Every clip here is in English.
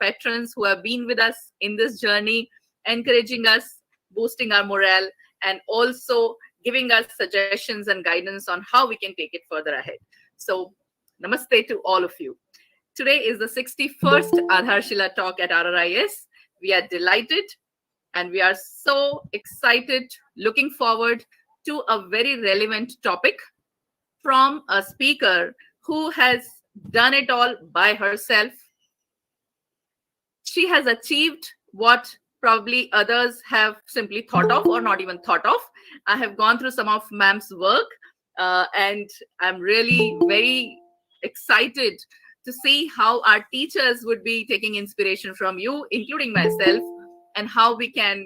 patrons who have been with us in this journey, encouraging us, boosting our morale, and also giving us suggestions and guidance on how we can take it further ahead. So, namaste to all of you. Today is the 61st Aadharshila Talk at RRIS. We are delighted and we are so excited, looking forward to a very relevant topic from a speaker who has done it all by herself. She has achieved what probably others have simply thought of or not even thought of. I have gone through some of ma'am's work and I'm really very excited to see how our teachers would be taking inspiration from you, including myself, and how we can,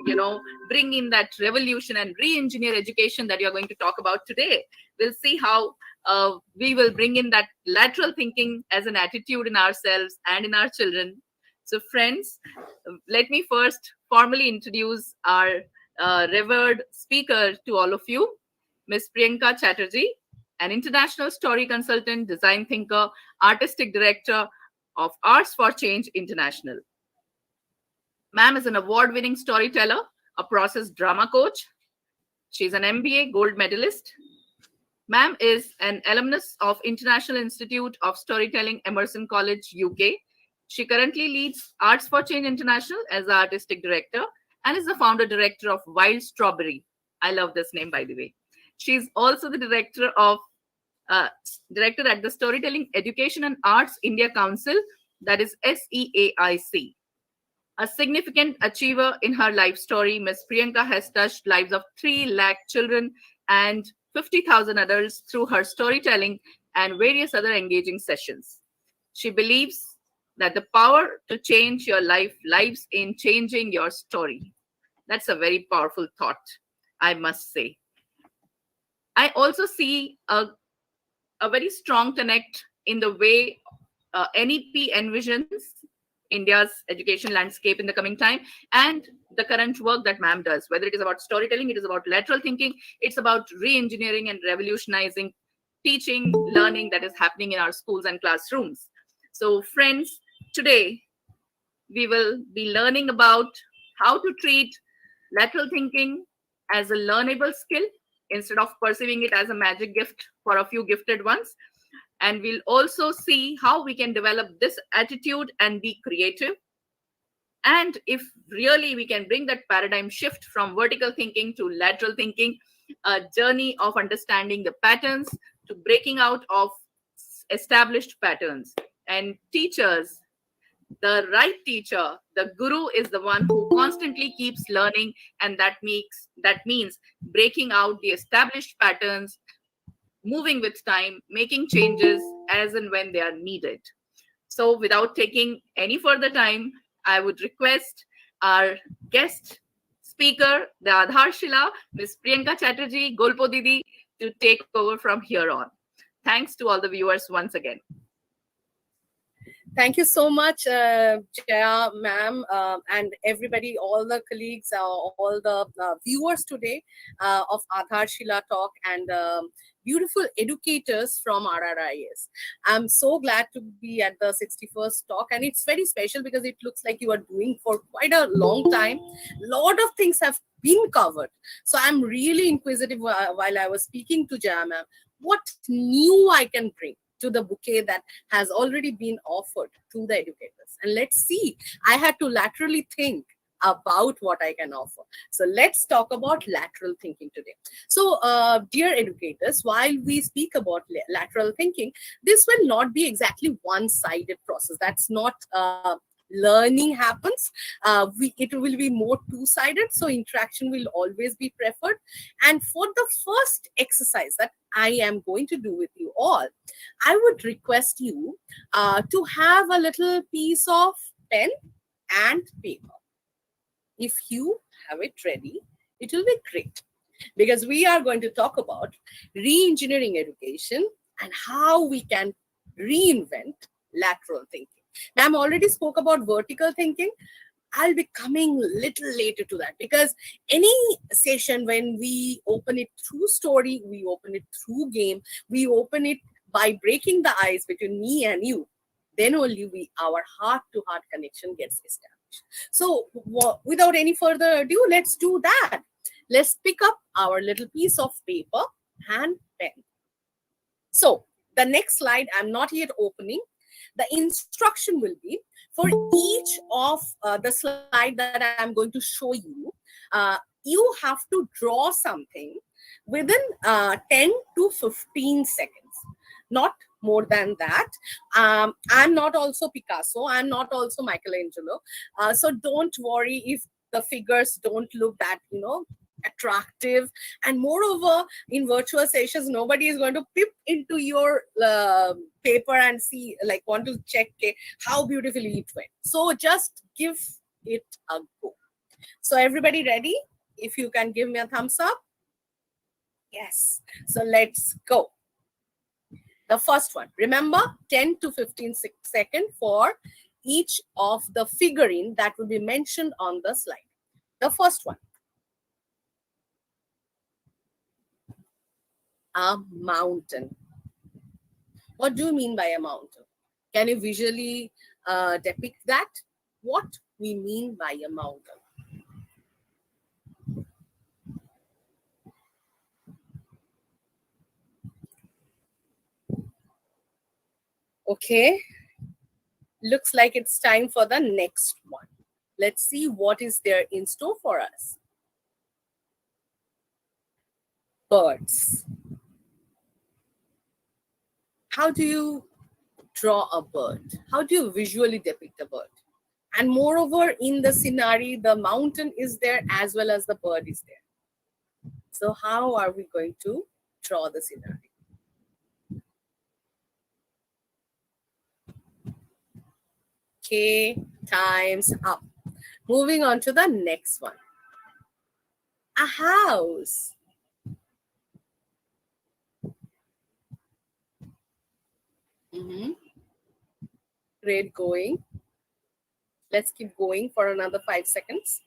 bring in that revolution and re-engineer education that you're going to talk about today. We'll see how we will bring in that lateral thinking as an attitude in ourselves and in our children. So friends, let me first formally introduce our revered speaker to all of you, Ms Priyanka Chatterjee, an international story consultant, design thinker, artistic director of Arts for Change International. Ma'am is an award-winning storyteller, a process drama coach. She's an MBA gold medalist. Ma'am is an alumnus of International Institute of Storytelling, Emerson College, UK. She currently leads Arts for Change International as the artistic director and is the founder director of Wild Strawberry. I love this name, by the way. She's also the director at the Storytelling Education and Arts India Council, that is SEAIC. A significant achiever in her life story, Ms. Priyanka has touched lives of 3 lakh children and 50,000 adults through her storytelling and various other engaging sessions. She believes that the power to change your life lies in changing your story. That's a very powerful thought, I must say. I also see a very strong connect in the way NEP envisions India's education landscape in the coming time and the current work that ma'am does. Whether it is about storytelling, it is about lateral thinking, it's about re-engineering and revolutionizing teaching, learning that is happening in our schools and classrooms. So friends, today we will be learning about how to treat lateral thinking as a learnable skill instead of perceiving it as a magic gift for a few gifted ones. And we'll also see how we can develop this attitude and be creative. And if really we can bring that paradigm shift from vertical thinking to lateral thinking, a journey of understanding the patterns to breaking out of established patterns. And teachers, the right teacher, the guru, is the one who constantly keeps learning, and that means breaking out the established patterns, moving with time, making changes as and when they are needed. So without taking any further time, I would request our guest speaker, the Aadharshila, Ms Priyanka Chatterjee, Golpo Didi, to take over from here on. Thanks to all the viewers once again. Thank you so much, Jaya ma'am, and everybody, all the colleagues, all the viewers today of Aadharshila Talk and beautiful educators from RRIS. I'm so glad to be at the 61st talk, and it's very special because it looks like you are doing for quite a long time. A lot of things have been covered. So I'm really inquisitive while I was speaking to Jaya ma'am, what new I can bring to the bouquet that has already been offered to the educators. And let's see, I had to laterally think about what I can offer. So let's talk about lateral thinking today. So dear educators, while we speak about lateral thinking, this will not be exactly one-sided process. That's not learning happens. It will be more two-sided, so interaction will always be preferred. And for the first exercise that I am going to do with you all, I would request you to have a little piece of pen and paper. If you have it ready, it will be great, because we are going to talk about re-engineering education and how we can reinvent lateral thinking. Ma'am already spoke about vertical thinking. I'll be coming a little later to that, because any session, when we open it through story, we open it through game, we open it by breaking the ice between me and you, then only our heart-to-heart connection gets established. So without any further ado, let's do that. Let's pick up our little piece of paper and pen. So the next slide, I'm not yet opening. The instruction will be for each of the slide that I'm going to show you, you have to draw something within 10 to 15 seconds, not more than that. I'm not also Picasso, I'm not also Michelangelo, so don't worry if the figures don't look that attractive. And moreover, in virtual sessions, nobody is going to peep into your paper and see, like, want to check how beautifully it went. So just give it a go. So everybody ready? If you can give me a thumbs up. Yes. So let's go. The first one, remember, 10 to 15 seconds for each of the figurine that will be mentioned on the slide. The first one, a mountain. What do you mean by a mountain? Can you visually depict that? What we mean by a mountain? Okay, looks like it's time for the next one. Let's see what is there in store for us. Birds. How do you draw a bird? How do you visually depict a bird? And moreover, in the scenario, the mountain is there as well as the bird is there. So how are we going to draw the scenario? Okay, time's up. Moving on to the next one. A house. Great going. Let's keep going for another 5 seconds.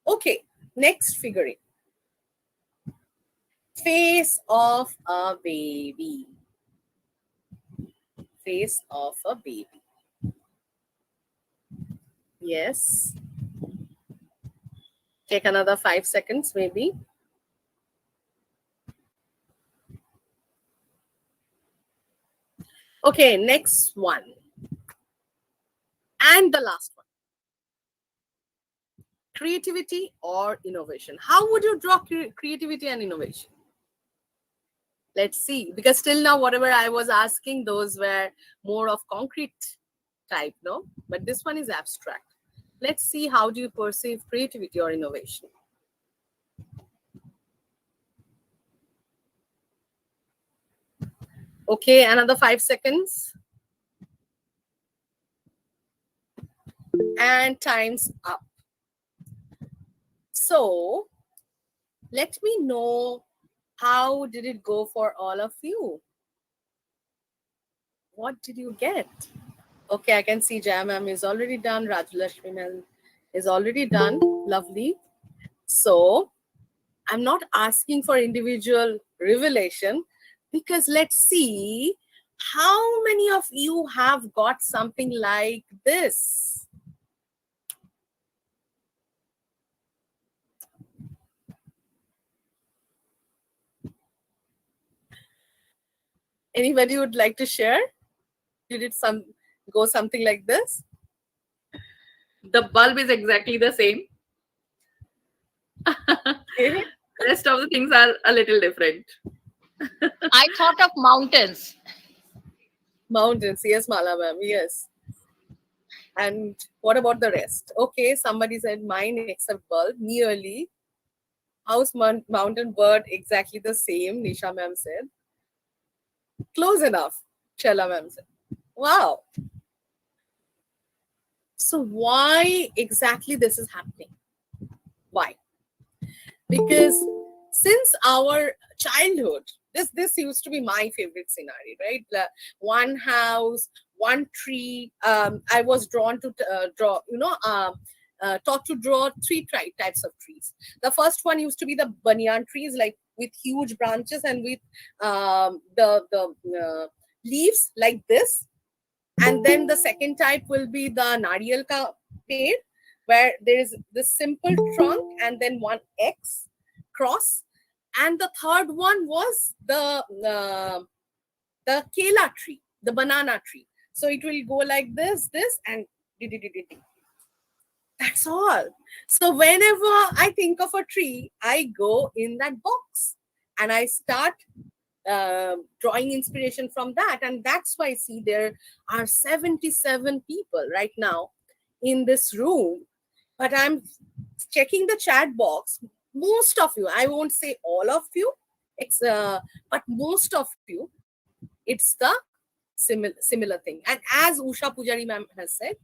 Okay, next figurine. Face of a baby. Face of a baby. Yes. Take another 5 seconds maybe. Okay, next one. And the last one. Creativity or innovation. How would you draw creativity and innovation? Let's see, because till now, whatever I was asking, those were more of concrete type, no? But this one is abstract. Let's see, how do you perceive creativity or innovation? Okay, another 5 seconds. And time's up. So let me know, how did it go for all of you? What did you get? Okay, I can see Jaya ma'am is already done. Rajulashmi ma'am is already done. Lovely. So I'm not asking for individual revelation, because let's see how many of you have got something like this. Anybody would like to share? Did it go something like this? The bulb is exactly the same. Okay. Rest of the things are a little different. I thought of mountains. Mountains, yes, Mala ma'am, yes. And what about the rest? Okay, somebody said mine except bulb, nearly. House, mountain, bird, exactly the same, Nisha ma'am said. Close enough, Shella ma'am said. Wow. So why exactly this is happening? Why? Because since our childhood, this used to be my favorite scenario, right? One house, one tree. I was drawn to draw, taught to draw three types of trees. The first one used to be the banyan trees, like with huge branches and with the leaves like this. And then the second type will be the nariyal ka ped, where there is this simple trunk and then one X cross. And the third one was the kela tree, the banana tree. So it will go like this, and that's all. So whenever I think of a tree, I go in that box and I start drawing inspiration from that. And that's why, see, there are 77 people right now in this room. But I'm checking the chat box. Most of you, I won't say all of you, but most of you, it's the similar thing. And as Usha Pujari ma'am has said,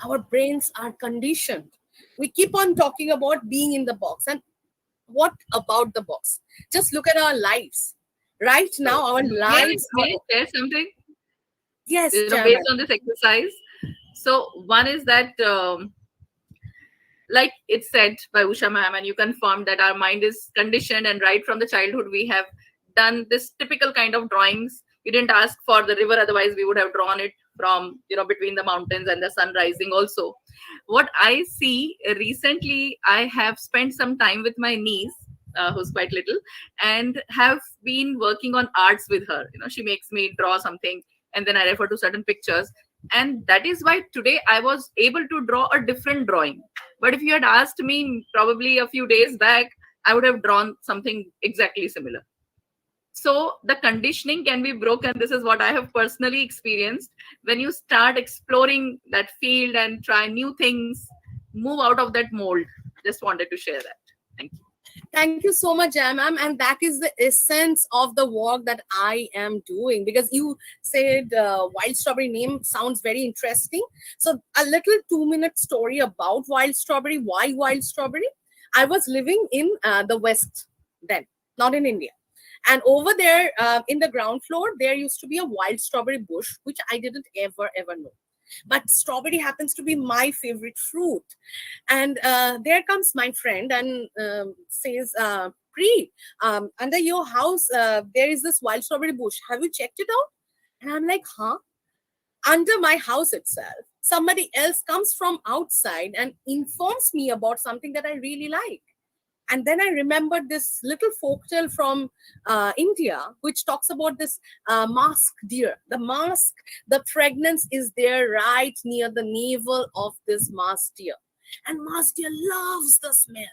our brains are conditioned. We keep on talking about being in the box. And what about the box? Just look at our lives. Right now, our lives may I share something? Yes, based on this exercise. So one is that like it's said by Usha ma'am, and you confirmed that our mind is conditioned, and right from the childhood we have done this typical kind of drawings. We didn't ask for the river, otherwise we would have drawn it from, between the mountains and the sun rising also. What I see recently, I have spent some time with my niece, who's quite little, and have been working on arts with her. She makes me draw something, and then I refer to certain pictures. And that is why today I was able to draw a different drawing. But if you had asked me probably a few days back, I would have drawn something exactly similar. So the conditioning can be broken. This is what I have personally experienced. When you start exploring that field and try new things, move out of that mold. Just wanted to share that. Thank you. Thank you so much, Jam ma'am. And that is the essence of the work that I am doing. Because you said wild strawberry name sounds very interesting. So a little 2-minute story about wild strawberry. Why wild strawberry? I was living in the West then, not in India. And over there in the ground floor, there used to be a wild strawberry bush, which I didn't ever know. But strawberry happens to be my favorite fruit. And there comes my friend and says, Pri, under your house, there is this wild strawberry bush. Have you checked it out? And I'm like, huh? Under my house itself, somebody else comes from outside and informs me about something that I really like. And then I remembered this little folktale from India, which talks about this mask deer. The fragrance is there right near the navel of this mask deer. And mask deer loves the smell.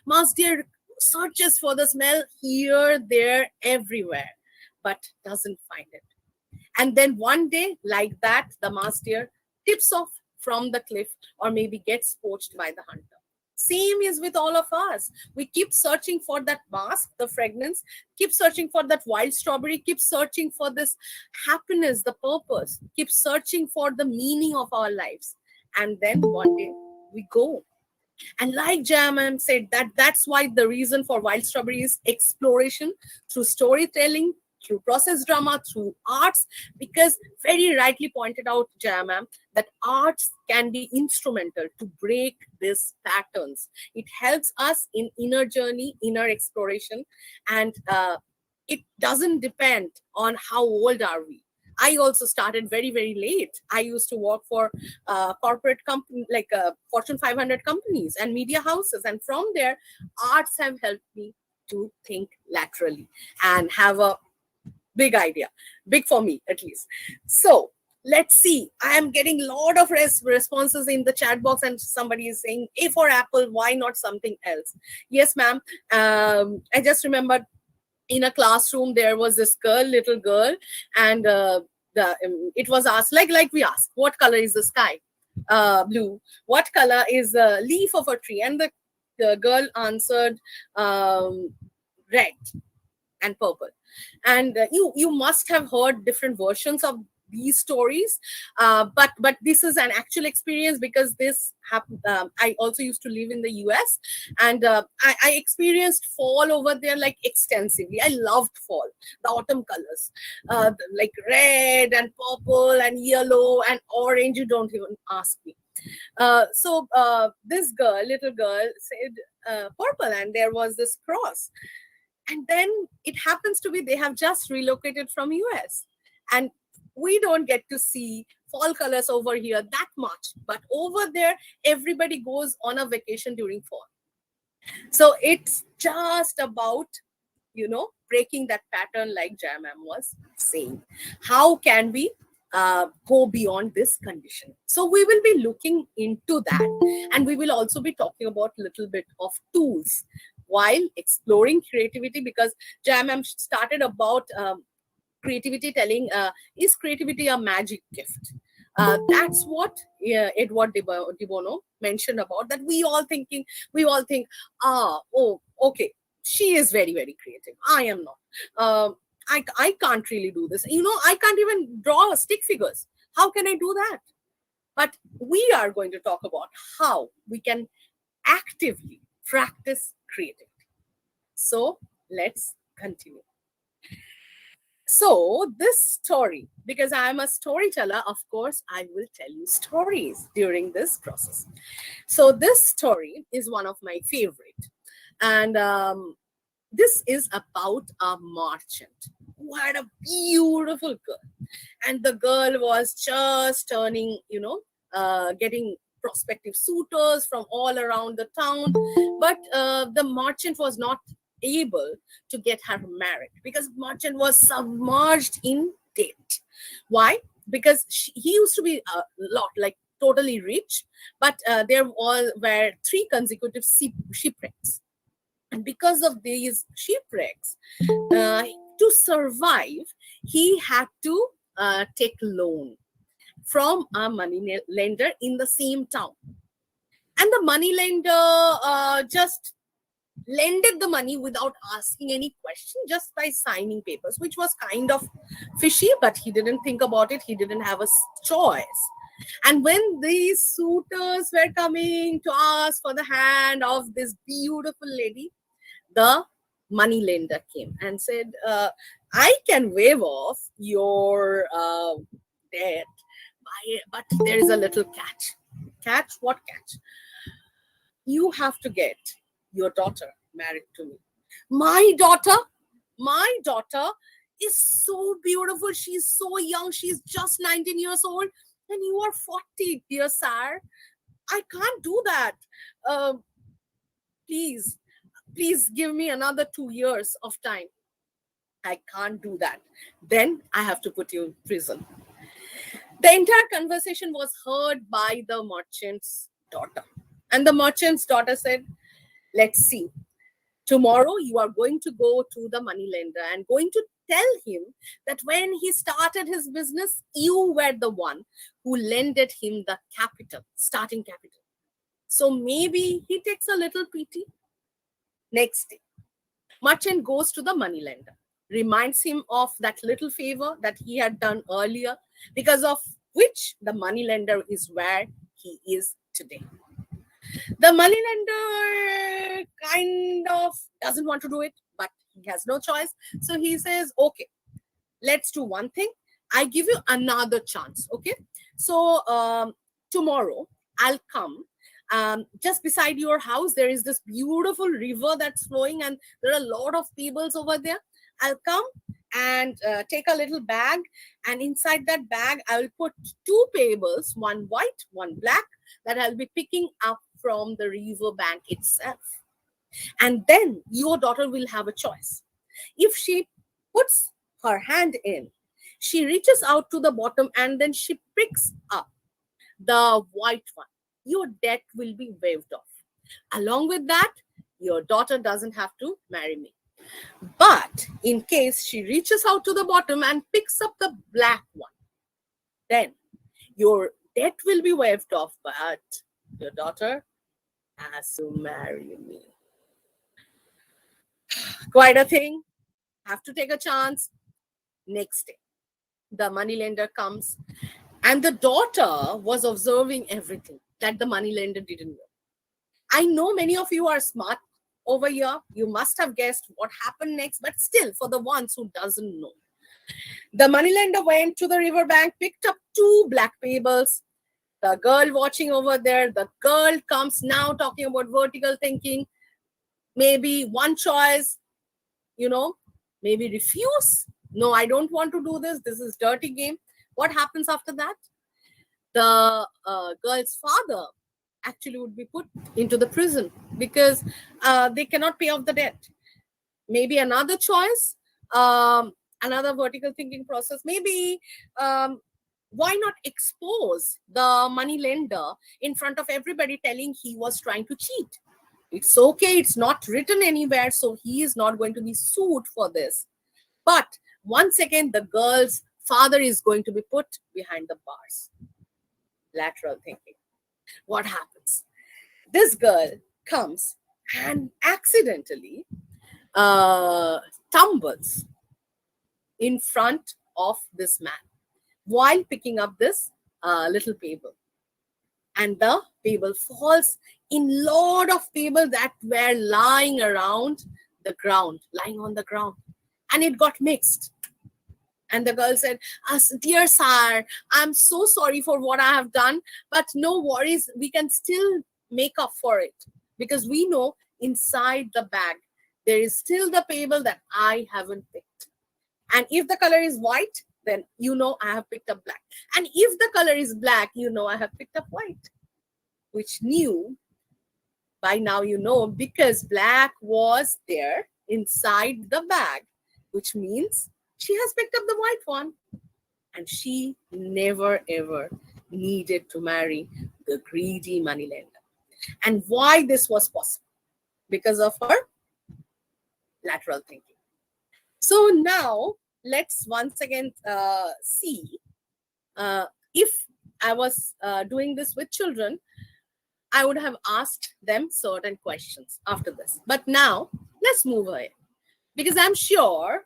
Mask deer searches for the smell here, there, everywhere, but doesn't find it. And then one day, like that, the mask deer tips off from the cliff or maybe gets poached by the hunter. Same is with all of us. We keep searching for that mask, the fragrance, keep searching for that wild strawberry, keep searching for this happiness, the purpose, keep searching for the meaning of our lives. And then one day we go. And like Jaman said, that's why the reason for wild strawberry is exploration through storytelling, through process drama, through arts, because very rightly pointed out, Jayamam, that arts can be instrumental to break these patterns. It helps us in inner journey, inner exploration, and it doesn't depend on how old are we. I also started very, very late. I used to work for corporate company, like Fortune 500 companies and media houses. And from there, arts have helped me to think laterally and have a big idea, big for me at least. So let's see. I am getting a lot of responses in the chat box, and somebody is saying, A for apple, why not something else? Yes, ma'am. I just remembered in a classroom, there was this little girl, and it was asked, like we asked, what color is the sky? Blue. What color is the leaf of a tree? And the girl answered red and purple. And you must have heard different versions of these stories, but this is an actual experience, because this happened. I also used to live in the US, and I experienced fall over there like extensively. I loved fall, the autumn colors, like red and purple and yellow and orange. You don't even ask me. So this little girl said purple, and there was this cross. And then it happens to be they have just relocated from US, and we don't get to see fall colors over here that much, but over there everybody goes on a vacation during fall. So it's just about, breaking that pattern, like Jayamam was saying. How can we go beyond this condition? So we will be looking into that, and we will also be talking about a little bit of tools while exploring creativity, because Jayamam started about creativity, telling, is creativity a magic gift? That's what Edward de Bono mentioned about, that we all think, oh, okay, she is very, very creative. I am not. I can't really do this. I can't even draw stick figures. How can I do that? But we are going to talk about how we can actively practice creativity. So let's continue. So this story, because I am a storyteller, of course, I will tell you stories during this process. So this story is one of my favorite. And this is about a merchant who had a beautiful girl. And the girl was just turning, getting prospective suitors from all around the town. But the merchant was not able to get her married, because merchant was submerged in debt. Why? Because he used to be a lot, like totally rich, but there all were 3 consecutive shipwrecks. And because of these shipwrecks, to survive, he had to take loan from a money lender in the same town. And the money lender just lended the money without asking any question, just by signing papers, which was kind of fishy, but he didn't think about it. He didn't have a choice. And when these suitors were coming to ask for the hand of this beautiful lady, the money lender came and said, I can waive off your debt, but there is a little catch. Catch? What catch? You have to get your daughter married to me. My daughter is so beautiful. She's so young. She's just 19 years old. And you are 40, dear sir. I can't do that. Please give me another 2 years of time. I can't do that. Then I have to put you in prison. The entire conversation was heard by the merchant's daughter. And the merchant's daughter said, let's see. Tomorrow you are going to go to the moneylender and going to tell him that when he started his business, you were the one who lended him the capital, starting capital. So maybe he takes a little pity. Next day, merchant goes to the moneylender, reminds him of that little favor that he had done earlier, because of which the moneylender is where he is today. The moneylender kind of doesn't want to do it, but he has no choice. So he says, okay, let's do one thing. I give you another chance. Okay. So tomorrow I'll come. Just beside your house, there is this beautiful river that's flowing, and there are a lot of pebbles over there. I'll come and take a little bag, and inside that bag, I will put 2 pebbles, one white, one black, that I'll be picking up from the river bank itself. And then your daughter will have a choice. If she puts her hand in, she reaches out to the bottom, and then she picks up the white one. Your debt will be waived off. Along with that, your daughter doesn't have to marry me. But in case she reaches out to the bottom and picks up the black one, then your debt will be waived off, but your daughter has to marry me. Quite a thing. Have to take a chance. Next day, the moneylender comes, and the daughter was observing everything that the moneylender didn't know. I know many of you are smart over here. You must have guessed what happened next, but still, for the ones who doesn't know, the moneylender went to the riverbank, picked up 2 black pebbles. The girl watching over there, the girl comes now talking about vertical thinking. Maybe one choice, maybe refuse. No, I don't want to do this. This is dirty game. What happens after that? The girl's father actually would be put into the prison because they cannot pay off the debt. Maybe another choice, another vertical thinking process. Maybe why not expose the money lender in front of everybody, telling he was trying to cheat? It's okay, it's not written anywhere, so he is not going to be sued for this. But once again, the girl's father is going to be put behind the bars. Lateral thinking. What happens? This girl comes and accidentally tumbles in front of this man while picking up this little pebble. And the pebble falls in lot of pebbles that were lying around the ground, lying on the ground. And it got mixed. And the girl said, dear sir, I'm so sorry for what I have done, but no worries, we can still make up for it. Because we know inside the bag, there is still the pebble that I haven't picked. And if the color is white, then I have picked up black. And if the color is black, I have picked up white. Which by now because black was there inside the bag, which means she has picked up the white one. And she never ever needed to marry the greedy moneylender. And why this was possible? Because of her lateral thinking. So now let's once again see if I was doing this with children, I would have asked them certain questions after this. But now let's move ahead, because I'm sure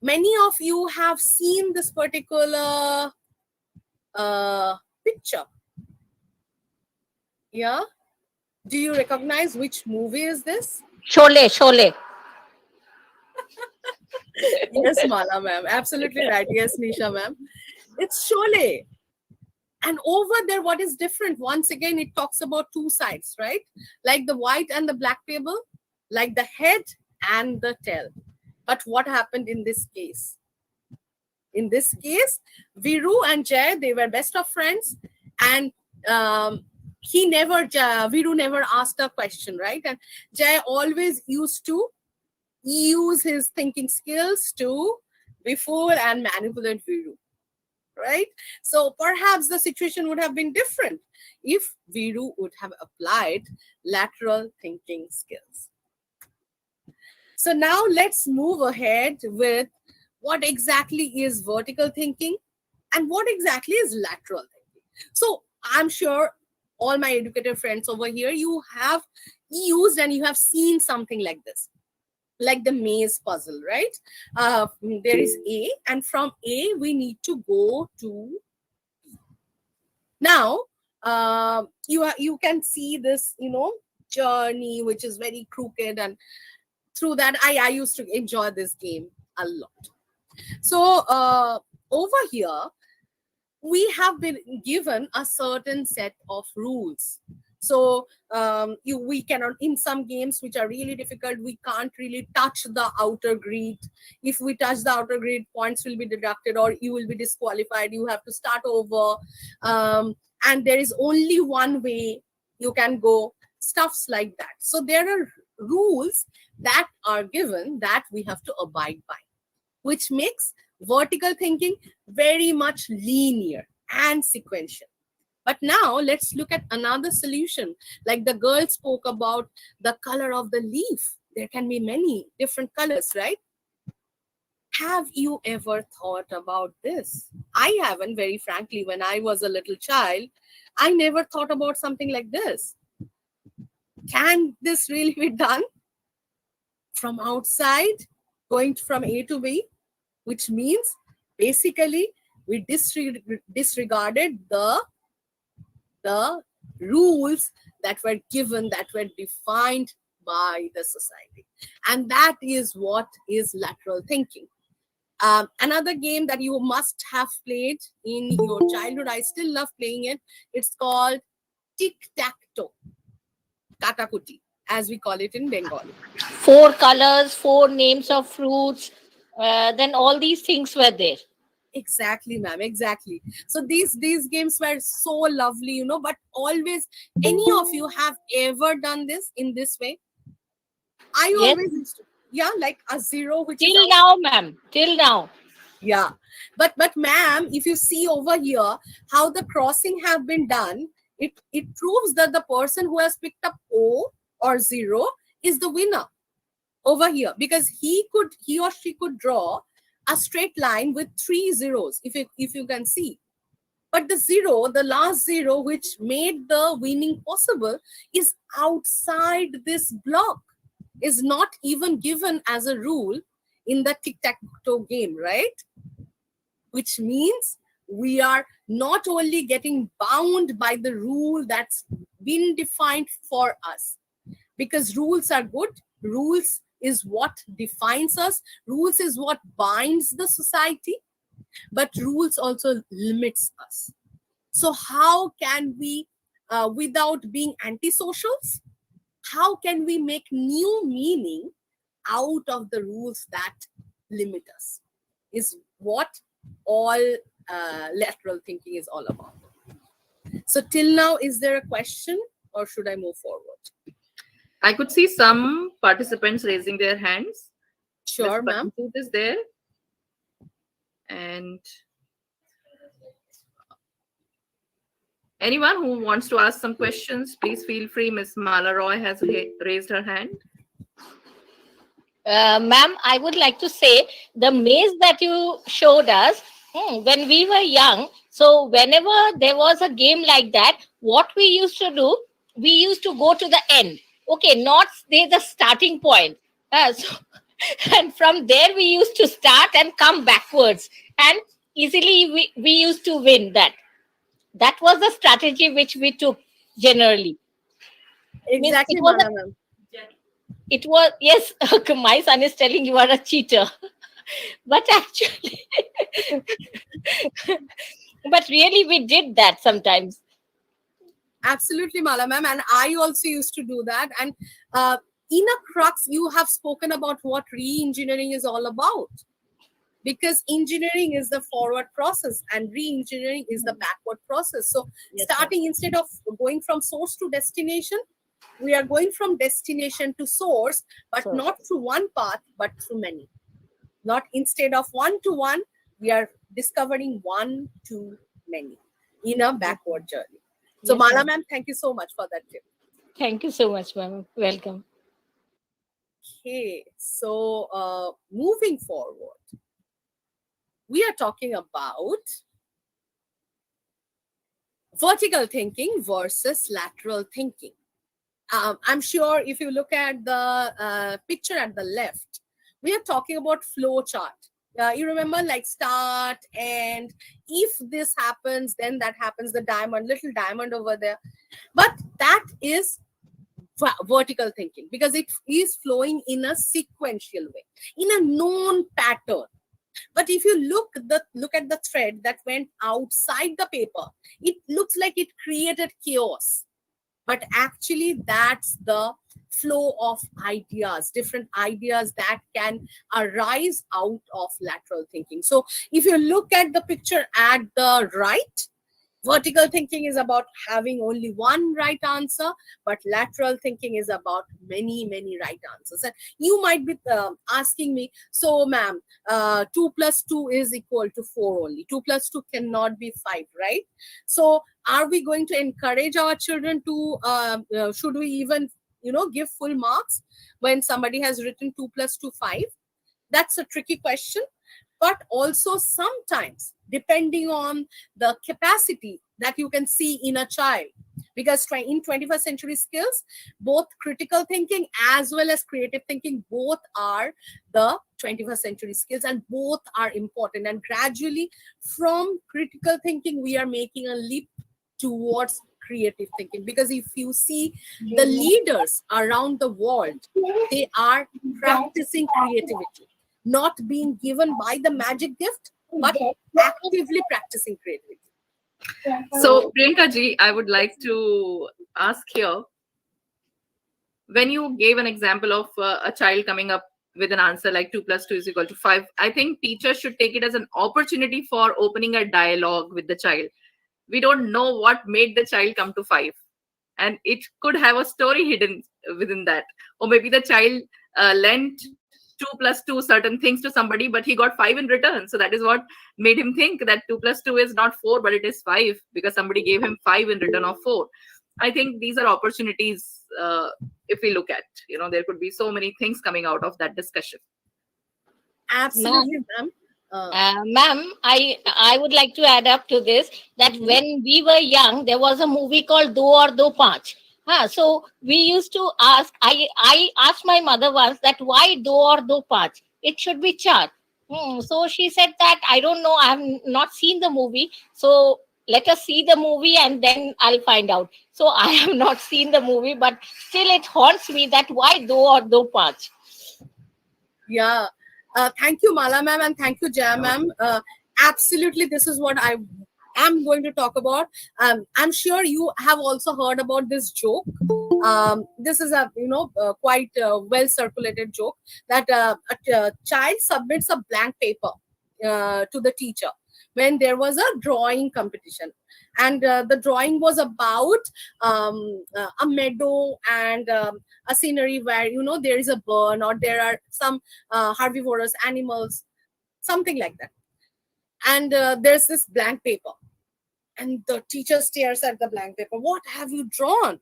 many of you have seen this particular picture. Yeah? Do you recognize which movie is this? Sholay. Yes, Mala ma'am. Absolutely right. Yes, Nisha ma'am. It's Sholay. And over there, what is different? Once again, it talks about two sides, right? Like the white and the black pebble, like the head and the tail. But what happened in this case? In this case, Viru and Jay, they were best of friends. And Viru never asked a question, right? And Jay always used to use his thinking skills to befool and manipulate Viru, right? So perhaps the situation would have been different if Viru would have applied lateral thinking skills. So now let's move ahead with what exactly is vertical thinking and what exactly is lateral thinking. So I'm sure all my educated friends over here, you have used and you have seen something like this, like the maze puzzle, right? There is A, and from A we need to go to B. Now you can see this journey which is very crooked, and through that I used to enjoy this game a lot. So over here we have been given a certain set of rules. So we cannot, in some games which are really difficult, we can't really touch the outer grid. If we touch the outer grid, points will be deducted or you will be disqualified. You have to start over. And there is only one way you can go, stuffs like that. So there are rules that are given that we have to abide by, which makes vertical thinking very much linear and sequential. But now let's look at another solution. Like the girl spoke about the color of the leaf. There can be many different colors, right? Have you ever thought about this? I haven't, very frankly. When I was a little child, I never thought about something like this. Can this really be done? From outside, going from A to B, which means basically we disregarded the rules that were given, that were defined by the society. And that is what is lateral thinking. Another game that you must have played in your childhood, I still love playing it. It's called tic-tac-toe, katakuti, as we call it in Bengali. 4 colors, 4 names of fruits. Then all these things were there. Exactly, ma'am. Exactly. So these games were so lovely, but always, any of you have ever done this in this way? I Yes. always used to, yeah, like a zero, which is Till now, ma'am. Till now. yeah. But ma'am, if you see over here how the crossing have been done, it proves that the person who has picked up O or zero is the winner over here, because he or she could draw a straight line with 3 zeros, if you can see. But the zero, the last zero, which made the winning possible, is outside this block, is not even given as a rule in the tic-tac-toe game, right? Which means we are not only getting bound by the rule that's been defined for us, because rules are good. Rules is what defines us. Rules is what binds the society, but rules also limits us. So how can we, without being antisocials, how can we make new meaning out of the rules that limit us, is what all lateral thinking is all about. So till now, is there a question, or should I move forward? I could see some participants raising their hands. Sure, Ms. ma'am. Pankaj is there. And anyone who wants to ask some questions, please feel free. Ms. Mala Roy has raised her hand. Ma'am, I would like to say the maze that you showed us when we were young. So whenever there was a game like that, what we used to do, we used to go to the end. Okay, not stay the starting point. And from there we used to start and come backwards. And easily we used to win that. That was the strategy which we took generally. Exactly, Means madam. it was, yes, my son is telling you are a cheater. But actually, but really we did that sometimes. Absolutely, Mala ma'am. And I also used to do that. And in a crux, you have spoken about what re-engineering is all about. Because engineering is the forward process and re-engineering is the backward process. So Yes, starting, instead of going from source to destination, we are going from destination to source, but not through one path, but through many. Not instead of one to one, we are discovering one to many in a backward journey. So, Yes, Mala ma'am, thank you so much for that tip. Thank you so much, ma'am. Welcome. Okay, so moving forward, we are talking about vertical thinking versus lateral thinking. I'm sure if you look at the picture at the left, we are talking about flow chart. You remember, like start, end, if this happens, then that happens, the diamond, little diamond over there. But that is vertical thinking, because it is flowing in a sequential way, in a known pattern. But if you look at the thread that went outside the paper, it looks like it created chaos. But actually, that's the flow of ideas, different ideas that can arise out of lateral thinking. So if you look at the picture at the right, vertical thinking is about having only one right answer, but lateral thinking is about many, many right answers. And you might be asking me, so ma'am, 2 plus 2 is equal to 4 only. 2 plus 2 cannot be 5, right? So are we going to encourage our children to, should we even, give full marks when somebody has written 2 plus 2, 5? That's a tricky question. But also sometimes, depending on the capacity that you can see in a child, because in 21st century skills, both critical thinking as well as creative thinking, both are the 21st century skills, and both are important. And gradually, from critical thinking, we are making a leap towards creative thinking. Because if you see the leaders around the world, they are practicing creativity, not being given by the magic gift, but actively practicing creativity. So, Priyanka ji, I would like to ask here, when you gave an example of a child coming up with an answer like 2 plus 2 is equal to 5, I think teachers should take it as an opportunity for opening a dialogue with the child. We don't know what made the child come to 5, and it could have a story hidden within that. Or maybe the child lent 2 plus 2 certain things to somebody, but he got 5 in return. So that is what made him think that 2 plus 2 is not 4, but it is 5, because somebody gave him 5 in return of 4. I think these are opportunities. If we look at, there could be so many things coming out of that discussion. Absolutely, ma'am. Ma'am, I would like to add up to this that when we were young, there was a movie called Do or Do Panch. So we used to ask. I asked my mother once that why Do or Do Panch? It should be Char. So she said that I don't know. I have not seen the movie. So let us see the movie and then I'll find out. So I have not seen the movie, but still it haunts me that why Do or Do Panch. Yeah. Thank you, Mala ma'am, and thank you, Jaya ma'am. Absolutely, this is what I am going to talk about. I'm sure you have also heard about this joke. This is a quite well circulated joke that a child submits a blank paper to the teacher when there was a drawing competition, and the drawing was about a meadow and a scenery where there is a burn or there are some herbivorous animals, something like that. And there's this blank paper, and the teacher stares at the blank paper. What have you drawn?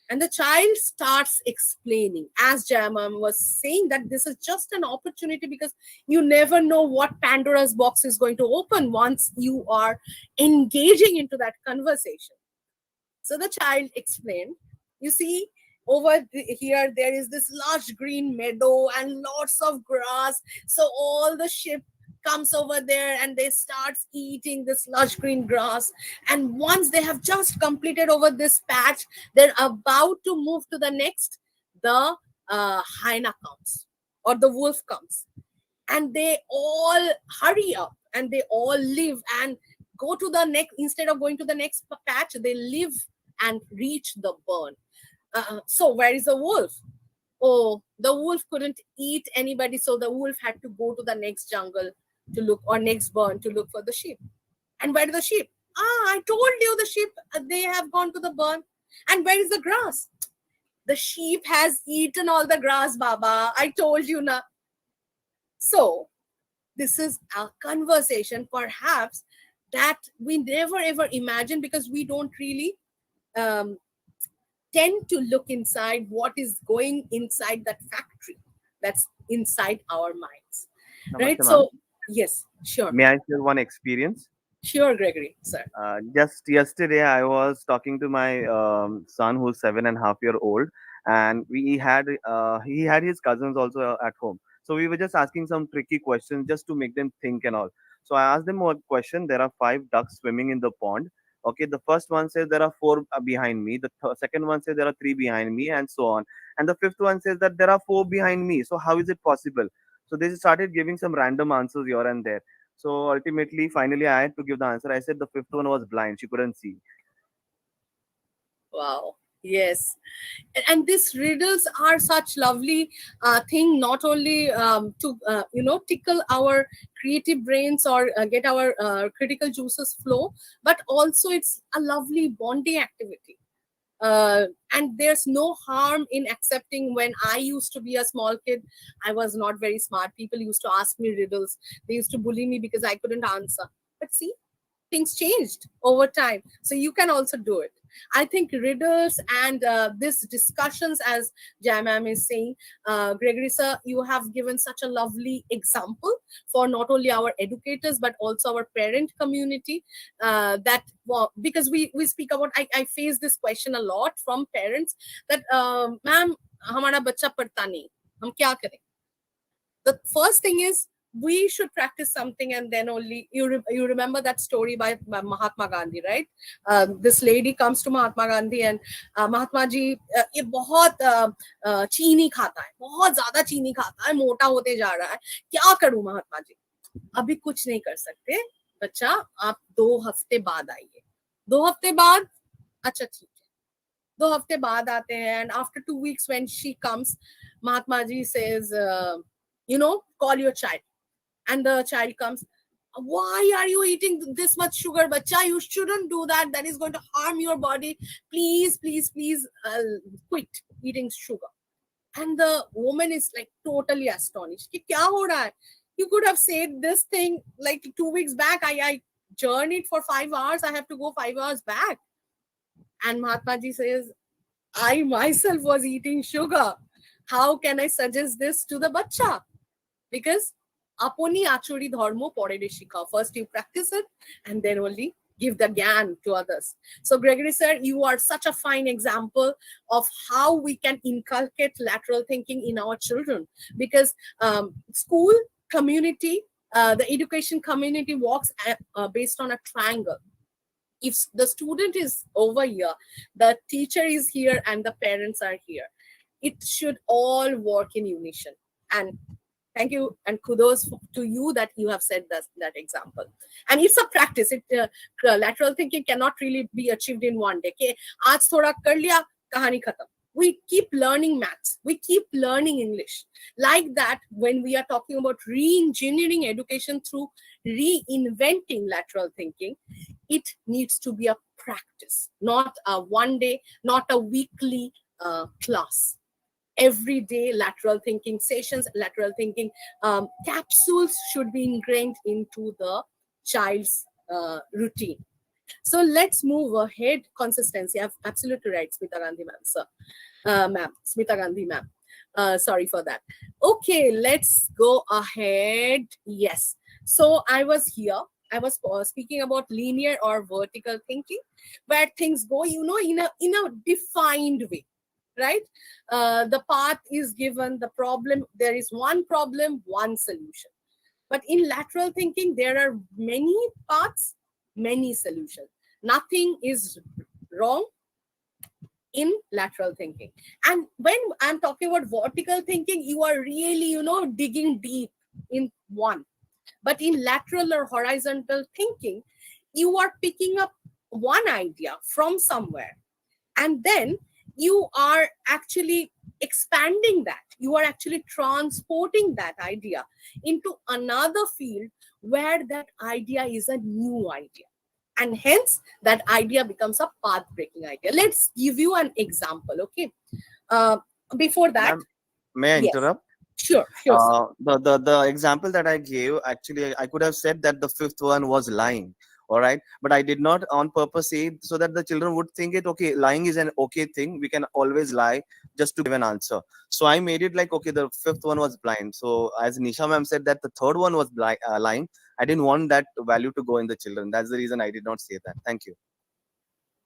And the child starts explaining, as Jamam was saying, that this is just an opportunity because you never know what Pandora's box is going to open once you are engaging into that conversation. So the child explained, you see, over here there is this large green meadow and lots of grass. So all the sheep comes over there and they start eating this lush green grass. And once they have just completed over this patch, they're about to move to the next. The hyena comes or the wolf comes, and they all hurry up and they all live and go to the next. Instead of going to the next patch, they live and reach the burn. So where is the wolf? Oh, the wolf couldn't eat anybody, so the wolf had to go to the next jungle to look, or next burn to look for the sheep. And where are the sheep? I told you the sheep, they have gone to the burn. And where is the grass? The sheep has eaten all the grass, Baba. I told you na. So this is a conversation perhaps that we never ever imagine, because we don't really um, tend to look inside what is going inside that factory that's inside our minds. Right? Namaste, So ma'am. yes, sure. May I share one experience? Sure, Gregory, sir. Just yesterday, I was talking to my son, who's 7.5 years old, and he had his cousins also at home. So we were just asking some tricky questions just to make them think and all. So I asked them one question. There are 5 ducks swimming in the pond. Okay, the first one says there are 4 behind me. The second one says there are 3 behind me, and so on. And the fifth one says that there are 4 behind me. So how is it possible? So they started giving some random answers here and there. So ultimately, finally, I had to give the answer. I said the fifth one was blind; she couldn't see. Wow. Yes. And these riddles are such lovely thing, not only to tickle our creative brains or get our critical juices flow, but also it's a lovely bonding activity. And there's no harm in accepting. When I used to be a small kid, I was not very smart. People used to ask me riddles. They used to bully me because I couldn't answer. But see, things changed over time. So you can also do it. I think riddles and this discussions, as Jamam is saying, Gregory sir, you have given such a lovely example for not only our educators but also our parent community. That because we speak about, I face this question a lot from parents that ma'am, हमारा बच्चा पढ़ता नहीं, हम क्या करें? The first thing is we should practice something, and then only you remember that story by Mahatma Gandhi, right? This lady comes to Mahatma Gandhi and Mahatma ji, ये बहुत चीनी खाता है, बहुत ज्यादा चीनी खाता है, मोटा होते जा रहा है, क्या करूं महात्मा जी? अभी कुछ नहीं कर सकते बच्चा, आप 2 हफ्ते बाद आइए. 2 हफ्ते बाद, अच्छा ठीक है. 2 हफ्ते बाद आते हैं, and after 2 weeks when she comes, Mahatma ji says, call your child. And the child comes, why are you eating this much sugar, bacha? You shouldn't do that. That is going to harm your body. Please, please, please, quit eating sugar. And the woman is like totally astonished. Ki kya ho raha hai? You could have said this thing like 2 weeks back. I journeyed for 5 hours. I have to go 5 hours back. And Mahatma ji says, I myself was eating sugar. How can I suggest this to the bacha? Because aponi achori dharmo pore shikha. First you practice it and then only give the gyan to others. So Gregory sir, you are such a fine example of how we can inculcate lateral thinking in our children, because school, community, the education community works based on a triangle. If the student is over here, the teacher is here, and the parents are here, it should all work in unison. And thank you and kudos to you that you have said that example. And it's a practice. Lateral thinking cannot really be achieved in one day. Okay, aaj thoda kar liya, kahani khatam. We keep learning maths. We keep learning English. Like that, when we are talking about re-engineering education through reinventing lateral thinking, it needs to be a practice, not a one day, not a weekly class. Every day lateral thinking sessions, lateral thinking capsules should be ingrained into the child's routine. So let's move ahead. Consistency. I'm absolutely right, Smita Gandhi ma'am, sir. Ma'am, Smita Gandhi ma'am. Sorry for that. Okay, let's go ahead. Yes. So I was here. I was speaking about linear or vertical thinking, where things go, in a defined way, right? The path is given, the problem, there is one problem, one solution. But in lateral thinking, there are many paths, many solutions. Nothing is wrong in lateral thinking. And when I'm talking about vertical thinking, you are really, digging deep in one. But in lateral or horizontal thinking, you are picking up one idea from somewhere, and then you are actually expanding that. You are actually transporting that idea into another field where that idea is a new idea. And hence, that idea becomes a path-breaking idea. Let's give you an example, okay? Before that, Ma'am, may I yes, interrupt? sure. Sir. The example that I gave, actually, I could have said that the fifth one was lying. All right, but I did not on purpose say it so that the children would think it okay. Lying is an okay thing. We can always lie just to give an answer. So I made it like okay, the fifth one was blind. So as Nisha ma'am said that the third one was lying. I didn't want that value to go in the children. That's the reason I did not say that. Thank you.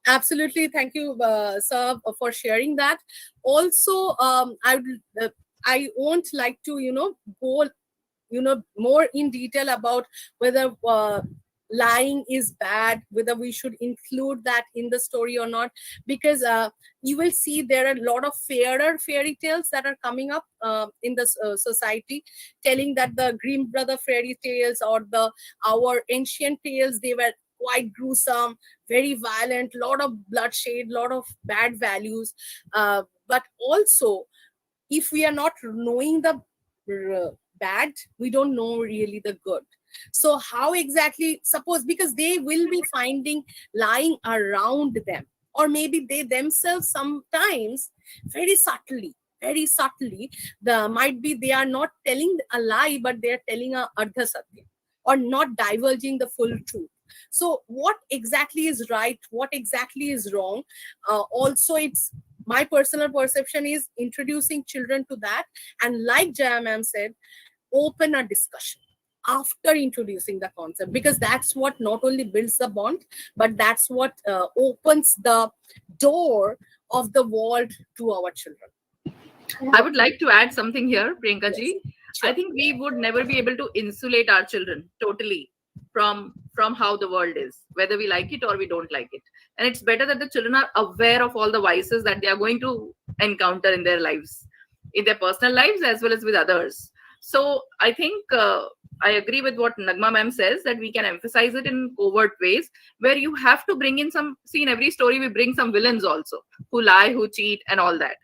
Absolutely. Thank you, sir, for sharing that. Also, I won't like to, go, more in detail about whether lying is bad, whether we should include that in the story or not, because you will see there are a lot of fairer fairy tales that are coming up in the society, telling that the Grimm brother fairy tales or our ancient tales, they were quite gruesome, very violent, lot of bloodshed, lot of bad values. But also, if we are not knowing the bad, we don't know really the good. So how exactly, suppose, because they will be finding lying around them, or maybe they themselves sometimes very subtly, might be they are not telling a lie, but they are telling a ardha satya, or not divulging the full truth. So what exactly is right, what exactly is wrong, also it's my personal perception is introducing children to that. And like Jaya ma'am said, open a discussion after introducing the concept, because that's what not only builds the bond, but that's what opens the door of the world to our children. I would like to add something here, Priyanka ji. Yes, I sure. think we would never be able to insulate our children totally from how the world is, whether we like it or we don't like it. And it's better that the children are aware of all the vices that they are going to encounter in their lives, in their personal lives as well as with others. So I think I agree with what Nagma ma'am says, that we can emphasize it in covert ways, where you have to bring in some, see, in every story we bring some villains also, who lie, who cheat, and all that.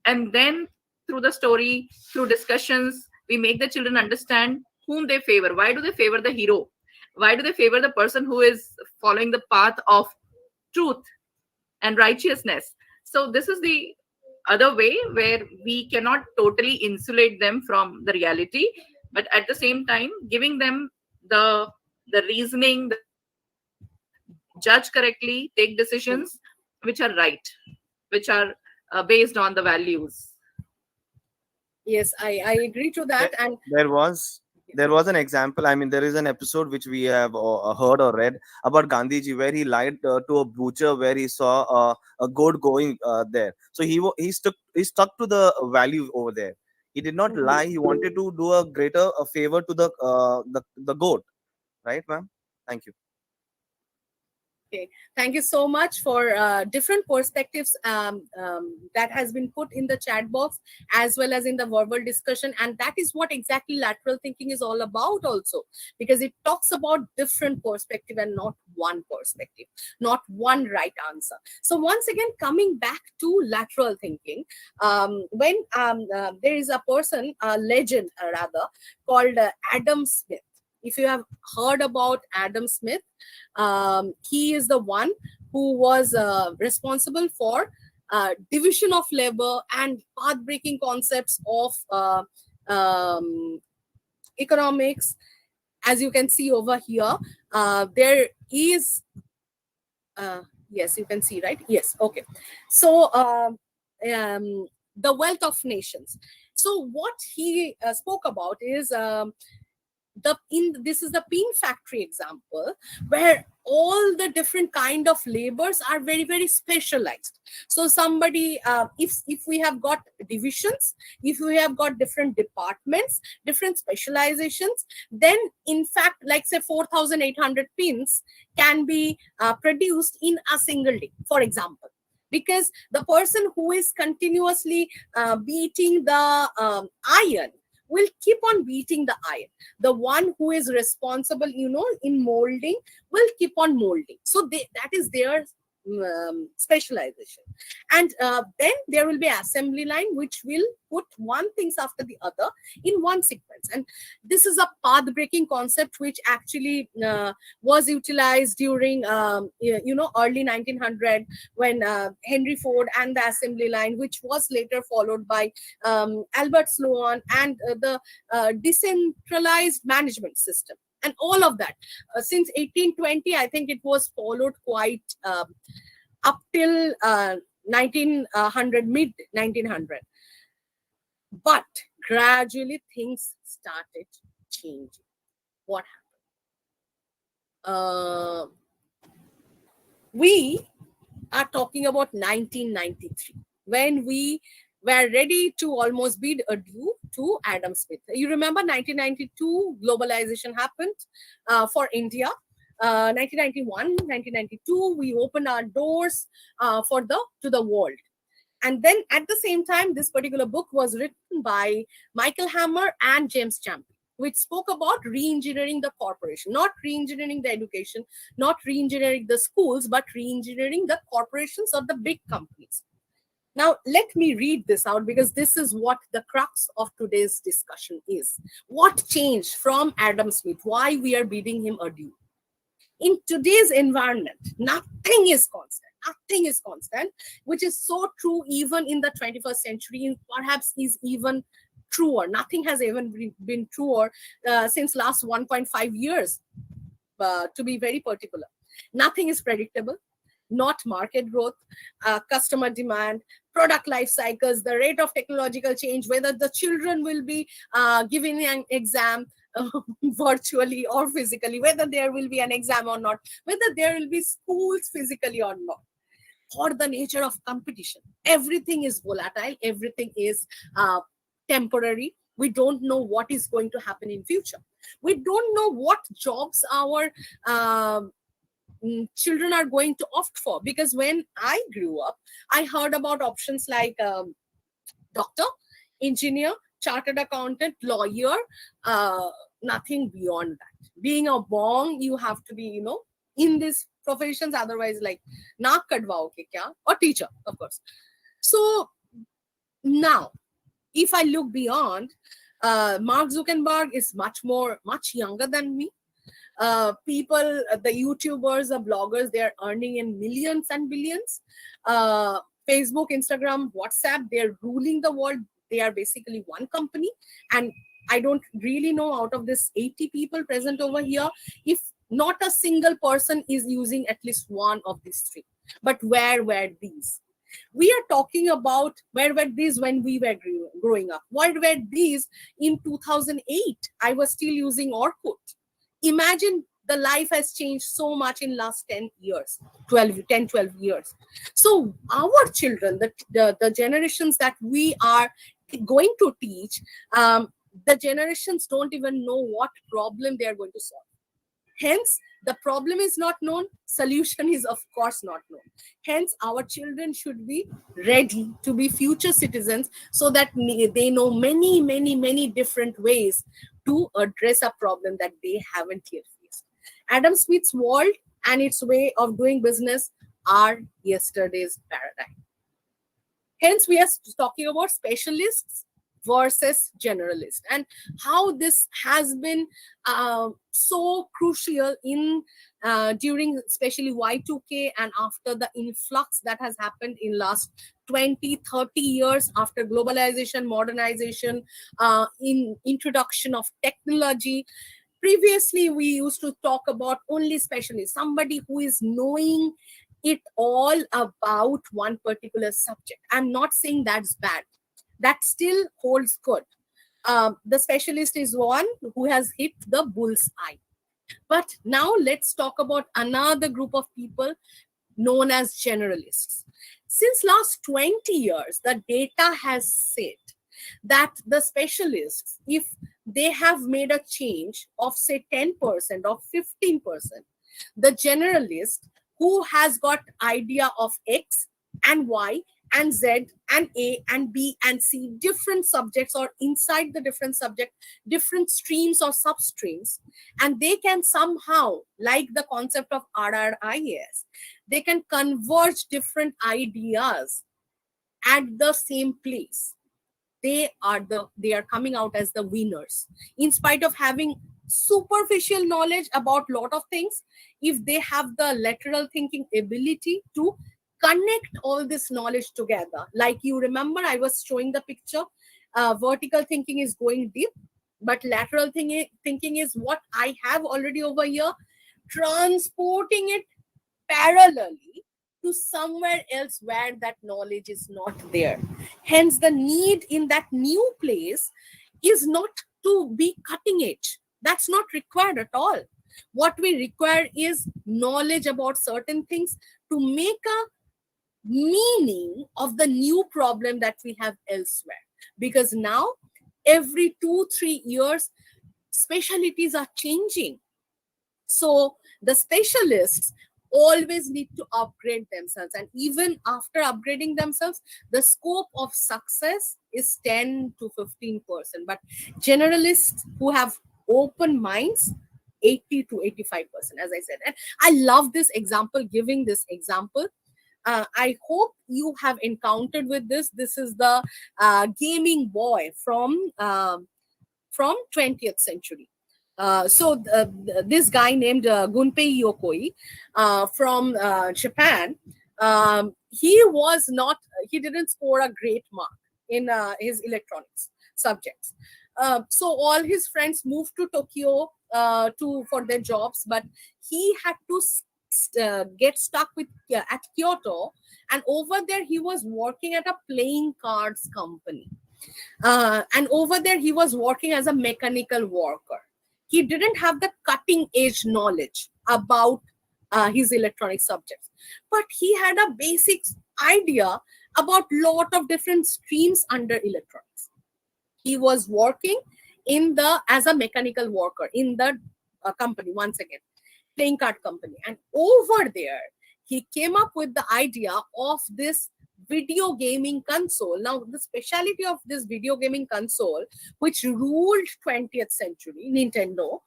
And then through the story, through discussions, we make the children understand whom they favor. Why do they favor the hero? Why do they favor the person who is following the path of truth and righteousness? So this is the other way where we cannot totally insulate them from the reality, but at the same time giving them the reasoning, the judge correctly, take decisions which are right, which are based on the values. Yes, I agree to that. there, And there was there was an example. I mean, there is an episode which we have heard or read about Gandhiji, where he lied to a butcher where he saw a goat going there. So he stuck to the value over there. He did not Mhm. lie. He wanted to do a greater favor to the goat, right, ma'am? Thank you. Okay, thank you so much for different perspectives that has been put in the chat box as well as in the verbal discussion, and that is what exactly lateral thinking is all about also, because it talks about different perspective and not one perspective, not one right answer. So once again, coming back to lateral thinking, when there is a person, a legend rather, called Adam Smith. If you have heard about Adam Smith, he is the one who was responsible for division of labor and path-breaking concepts of economics. As you can see over here, there is yes, you can see, right? Yes, okay. So the wealth of nations. So what he spoke about is this is the pin factory example, where all the different kind of labors are very, very specialized. So somebody, if we have got divisions, if we have got different departments, different specializations, then in fact, like say 4,800 pins can be produced in a single day, for example, because the person who is continuously beating the iron will keep on beating the iron. The one who is responsible, in molding, will keep on molding. So that is their specialization. And then there will be assembly line, which will put one things after the other in one sequence. And this is a path breaking concept which actually was utilized during early 1900, when Henry Ford and the assembly line, which was later followed by Albert Sloan, and the decentralized management system, and all of that. Since 1820, I think it was followed quite up till 1900, mid 1900. But gradually things started changing. What happened? We are talking about 1993, when we were ready to almost bid adieu to Adam Smith. You remember 1992, globalization happened for India. 1991, 1992, we opened our doors to the world. And then at the same time, this particular book was written by Michael Hammer and James Champion, which spoke about re-engineering the corporation, not re-engineering the education, not re-engineering the schools, but re-engineering the corporations or the big companies. Now, let me read this out, because this is what the crux of today's discussion is. What changed from Adam Smith? Why we are bidding him adieu? In today's environment, nothing is constant. Nothing is constant, which is so true even in the 21st century, perhaps is even truer. Nothing has even been truer since last 1.5 years, to be very particular. Nothing is predictable, not market growth, customer demand, product life cycles, the rate of technological change, whether the children will be giving an exam virtually or physically, whether there will be an exam or not, whether there will be schools physically or not, or the nature of competition. Everything is volatile. Everything is temporary. We don't know what is going to happen in future. We don't know what jobs our children are going to opt for, because when I grew up, I heard about options like doctor, engineer, chartered accountant, lawyer, nothing beyond that. Being a bong, you have to be, in these professions, otherwise like naak kadwaoge kya, or teacher, of course. So now, if I look beyond, Mark Zuckerberg is much younger than me. People, the YouTubers, the bloggers, they are earning in millions and billions. Facebook, Instagram, WhatsApp, they're ruling the world. They are basically one company. And I don't really know, out of this 80 people present over here, if not a single person is using at least one of these three. But where were these? We are talking about where were these when we were growing up. Where were these in 2008? I was still using Orkut. Imagine, the life has changed so much in last 10 years, 12 years. So our children, the generations that we are going to teach, the generations don't even know what problem they are going to solve. Hence, the problem is not known, solution is of course not known. Hence, our children should be ready to be future citizens, so that they know many different ways to address a problem that they haven't yet faced. Adam Smith's world and its way of doing business are yesterday's paradigm. Hence, we are talking about specialists versus generalists, and how this has been so crucial in during especially Y2K, and after the influx that has happened in last 20-30 years, after globalization, modernization, in introduction of technology. Previously, we used to talk about only specialists, somebody who is knowing it all about one particular subject. I'm not saying that's bad. That still holds good. The specialist is one who has hit the bull's eye. But now let's talk about another group of people known as generalists. Since last 20 years, the data has said that the specialists, if they have made a change of say 10% or 15%, the generalist who has got idea of X and Y and Z and A and B and C, different subjects, or inside the different subject, different streams or substreams, and they can somehow, like the concept of RRIS, they can converge different ideas at the same place. They are coming out as the winners, in spite of having superficial knowledge about lot of things. If they have the lateral thinking ability to connect all this knowledge together, like you remember I was showing the picture, vertical thinking is going deep, but lateral thinking is what I have already over here, transporting it parallelly to somewhere else where that knowledge is not there. Hence, the need in that new place is not to be cutting edge. That's not required at all. What we require is knowledge about certain things to make a meaning of the new problem that we have elsewhere. Because now, every 2-3 years, specialties are changing. So the specialists always need to upgrade themselves, and even after upgrading themselves, the scope of success is 10 to 15%. But generalists who have open minds, 80 to 85%, as I said. And I love this example, giving this example. I hope you have encountered with this. This is the gaming boy from 20th century. So this guy named Gunpei Yokoi from Japan, he didn't score a great mark in his electronics subjects. So all his friends moved to Tokyo for their jobs, but he had to get stuck at Kyoto, and over there he was working at a playing cards company. And over there he was working as a mechanical worker. He didn't have the cutting edge knowledge about his electronic subjects, but he had a basic idea about lot of different streams under electronics. He was working as a mechanical worker in the company, once again, playing card company. And over there, he came up with the idea of this video gaming console. Now, the speciality of this video gaming console, which ruled 20th century, Nintendo,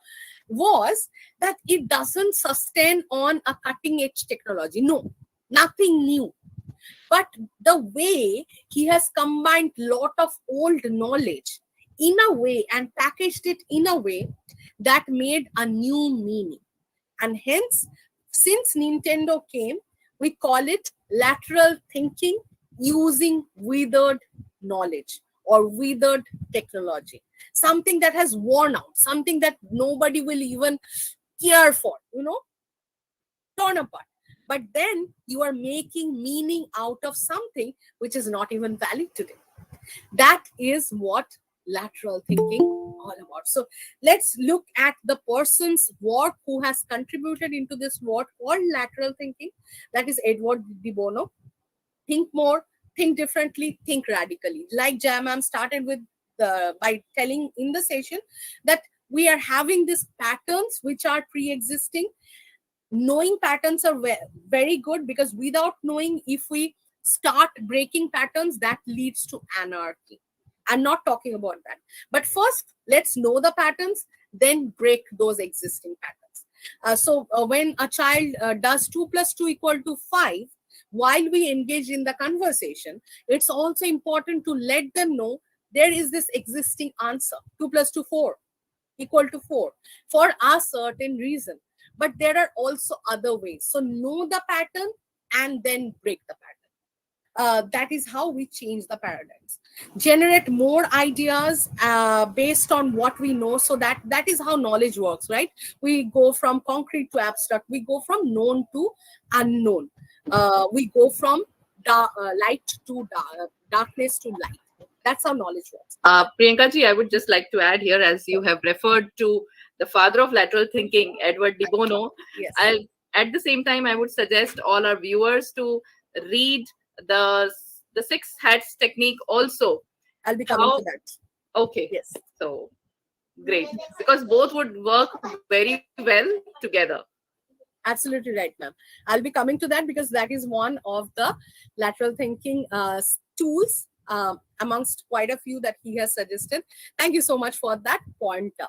was that it doesn't sustain on a cutting edge technology. No, nothing new. But the way he has combined lot of old knowledge in a way and packaged it in a way that made a new meaning. And hence, since Nintendo came, we call it lateral thinking using withered knowledge or withered technology. Something that has worn out, something that nobody will even care for, torn apart. But then you are making meaning out of something which is not even valid today. That is what lateral thinking all about. So let's look at the person's work who has contributed into this work called lateral thinking. That is Edward de Bono. Think more, think differently, think radically. Like Jaya ma'am started with by telling in the session that we are having these patterns which are pre-existing. Knowing patterns are very good, because without knowing, if we start breaking patterns, that leads to anarchy. I'm not talking about that. But first, let's know the patterns, then break those existing patterns. So when a child does 2 plus 2 equal to 5, while we engage in the conversation, it's also important to let them know there is this existing answer, 2 plus 2, 4, equal to 4, for a certain reason. But there are also other ways. So know the pattern and then break the pattern. That is how we change the paradigms. Generate more ideas based on what we know. So that is how knowledge works, right? We go from concrete to abstract. We go from known to unknown. We go from light to darkness to light. That's how knowledge works. Priyanka ji, I would just like to add here, as you have referred to the father of lateral thinking, Edward de Bono. Yes. At the same time, I would suggest all our viewers to read the six hats technique also. I'll be coming to that. Okay. Yes. So great, because both would work very well together. Absolutely right, ma'am. I'll be coming to that, because that is one of the lateral thinking tools amongst quite a few that he has suggested. Thank you so much for that pointer.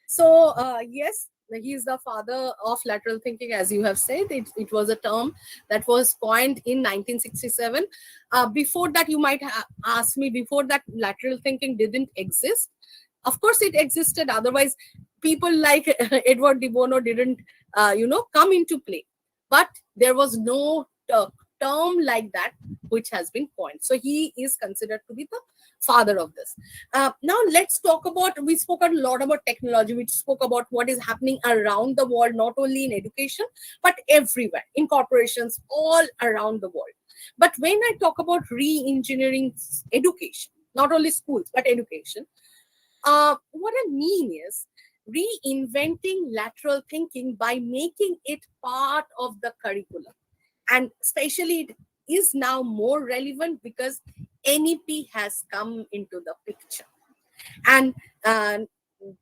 So yes, he is the father of lateral thinking, as you have said. It was a term that was coined in 1967. Before that, you might ask me, before that, lateral thinking didn't exist. Of course, it existed. Otherwise, people like Edward de Bono didn't, come into play. But there was no term like that which has been coined. So he is considered to be the father of this. Now let's talk about, we spoke a lot about technology. We spoke about what is happening around the world, not only in education, but everywhere, in corporations, all around the world. But when I talk about re-engineering education, not only schools, but education, what I mean is reinventing lateral thinking by making it part of the curriculum. And especially it is now more relevant because NEP has come into the picture. And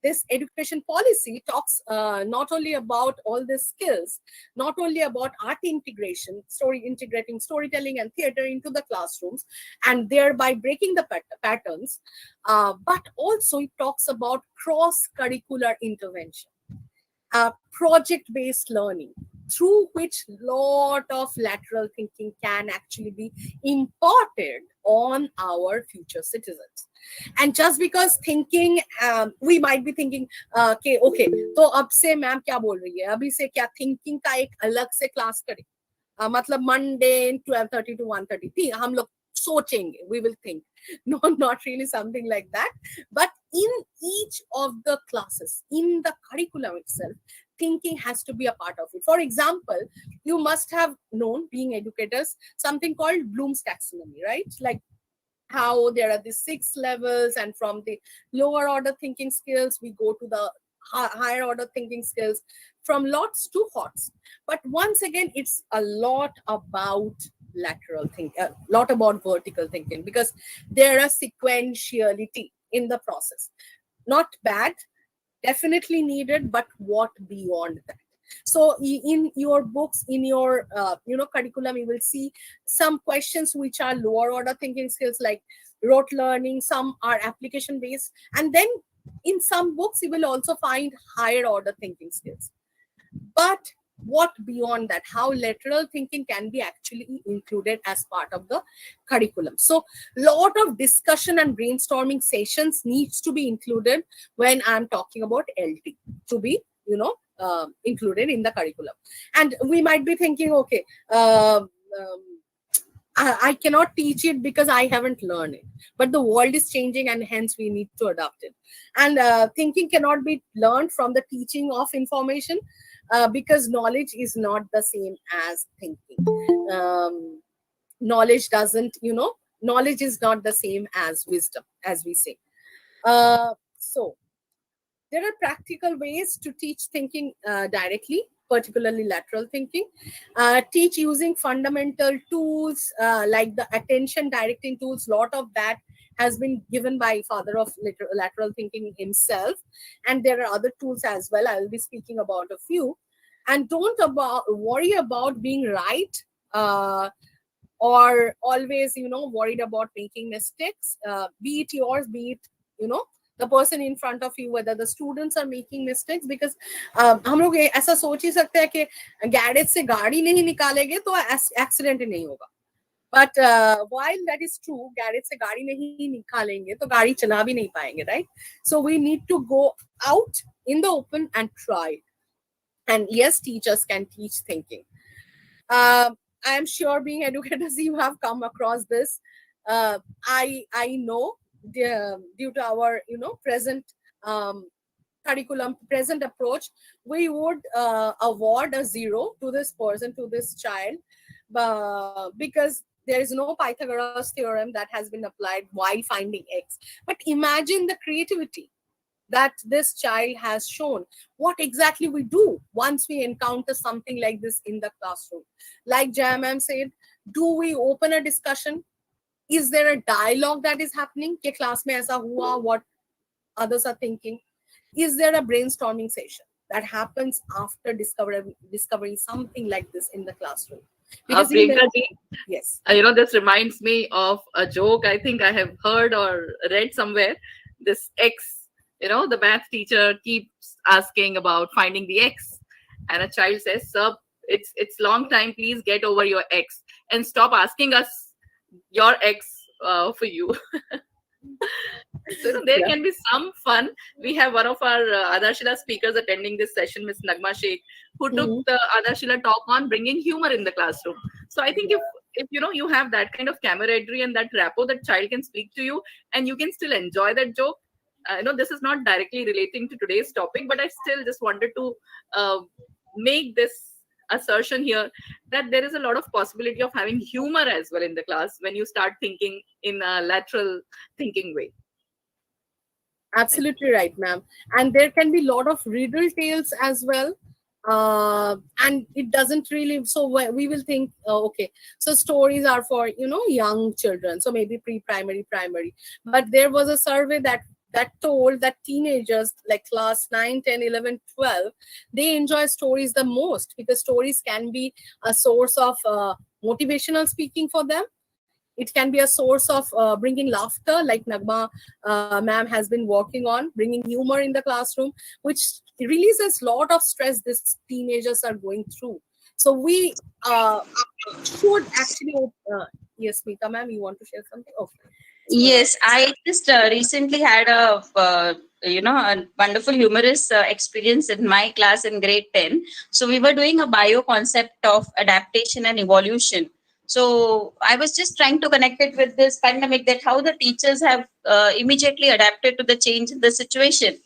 this education policy talks not only about all these skills, not only about art integration, integrating storytelling and theater into the classrooms, and thereby breaking the patterns, but also it talks about cross-curricular intervention, project-based learning, through which lot of lateral thinking can actually be imparted on our future citizens. And just because thinking, we might be thinking, okay, तो अब से ma'am क्या बोल रही है, अभी से क्या thinking का एक अलग से class करें, मतलब Monday 12:30 to 1:30 हम लोग सोचेंगे, we will think. No, not really something like that. But in each of the classes, in the curriculum itself, thinking has to be a part of it. For example, you must have known, being educators, something called Bloom's taxonomy, right? Like how there are the 6 levels, and from the lower order thinking skills, we go to the higher order thinking skills, from lots to hots. But once again, it's a lot about lateral thinking, a lot about vertical thinking, because there are sequentiality in the process. Not bad, definitely needed, but what beyond that? So in your books, in your curriculum, you will see some questions which are lower order thinking skills like rote learning, some are application based, and then in some books you will also find higher order thinking skills. But what beyond that, how lateral thinking can be actually included as part of the curriculum? So lot of discussion and brainstorming sessions needs to be included when I'm talking about LT to be included in the curriculum. And we might be thinking, okay, I cannot teach it because I haven't learned it. But the world is changing and hence we need to adopt it. And thinking cannot be learned from the teaching of information because knowledge is not the same as thinking. Knowledge doesn't, knowledge is not the same as wisdom, as we say. So there are practical ways to teach thinking directly, particularly lateral thinking. Teach using fundamental tools like the attention directing tools. Lot of that has been given by father of lateral thinking himself. And there are other tools as well. I will be speaking about a few. And don't worry about being right or always, worried about making mistakes. Be it yours, be it, the person in front of you, whether the students are making mistakes, because हम लोग ऐसा सोच ही सकते हैं कि garage से गाड़ी नहीं निकालेंगे तो एक्सीडेंट नहीं होगा. But while that is true, garage से गाड़ी नहीं निकालेंगे तो गाड़ी चला भी नहीं पाएंगे, right? So we need to go out in the open and try. And yes, teachers can teach thinking. I am sure, being educators, you have come across this. I know due to our present curriculum, present approach, we would award a 0 to this person, to this child, because there is no Pythagoras theorem that has been applied while finding x. But imagine the creativity that this child has shown. What exactly we do once we encounter something like this in the classroom? Like Jaya ma'am said, do we open a discussion? Is there a dialogue that is happening? Ke class mein aisa hua, what others are thinking? Is there a brainstorming session that happens after discovering something like this in the classroom? Because Priyanka ji, yes, this reminds me of a joke I think I have heard or read somewhere. This X, the math teacher keeps asking about finding the X, and a child says, "Sir, it's long time. Please get over your X and stop asking us your X for you." So there can be some fun. We have one of our Aadharshila speakers attending this session, Ms Nagma Sheikh, who took the Aadharshila talk on bringing humor in the classroom. So I think if you have that kind of camaraderie and that rapport, that child can speak to you and you can still enjoy that joke. This is not directly relating to today's topic, but I still just wanted to make this assertion here that there is a lot of possibility of having humor as well in the class when you start thinking in a lateral thinking way. Absolutely right, ma'am. And there can be a lot of riddle tales as well. And it doesn't really, so we will think, okay, so stories are for, young children. So maybe pre-primary, primary. But there was a survey that told that teenagers like class 9, 10, 11, 12, they enjoy stories the most because stories can be a source of motivational speaking for them. It can be a source of bringing laughter, like Nagma ma'am has been working on, bringing humor in the classroom, which releases a lot of stress these teenagers are going through. So we should actually, yes, Meeta ma'am, you want to share something? Okay. Yes, I just recently had a wonderful humorous experience in my class in grade 10. So we were doing a bio concept of adaptation and evolution. So I was just trying to connect it with this pandemic, that how the teachers have immediately adapted to the change in the situation,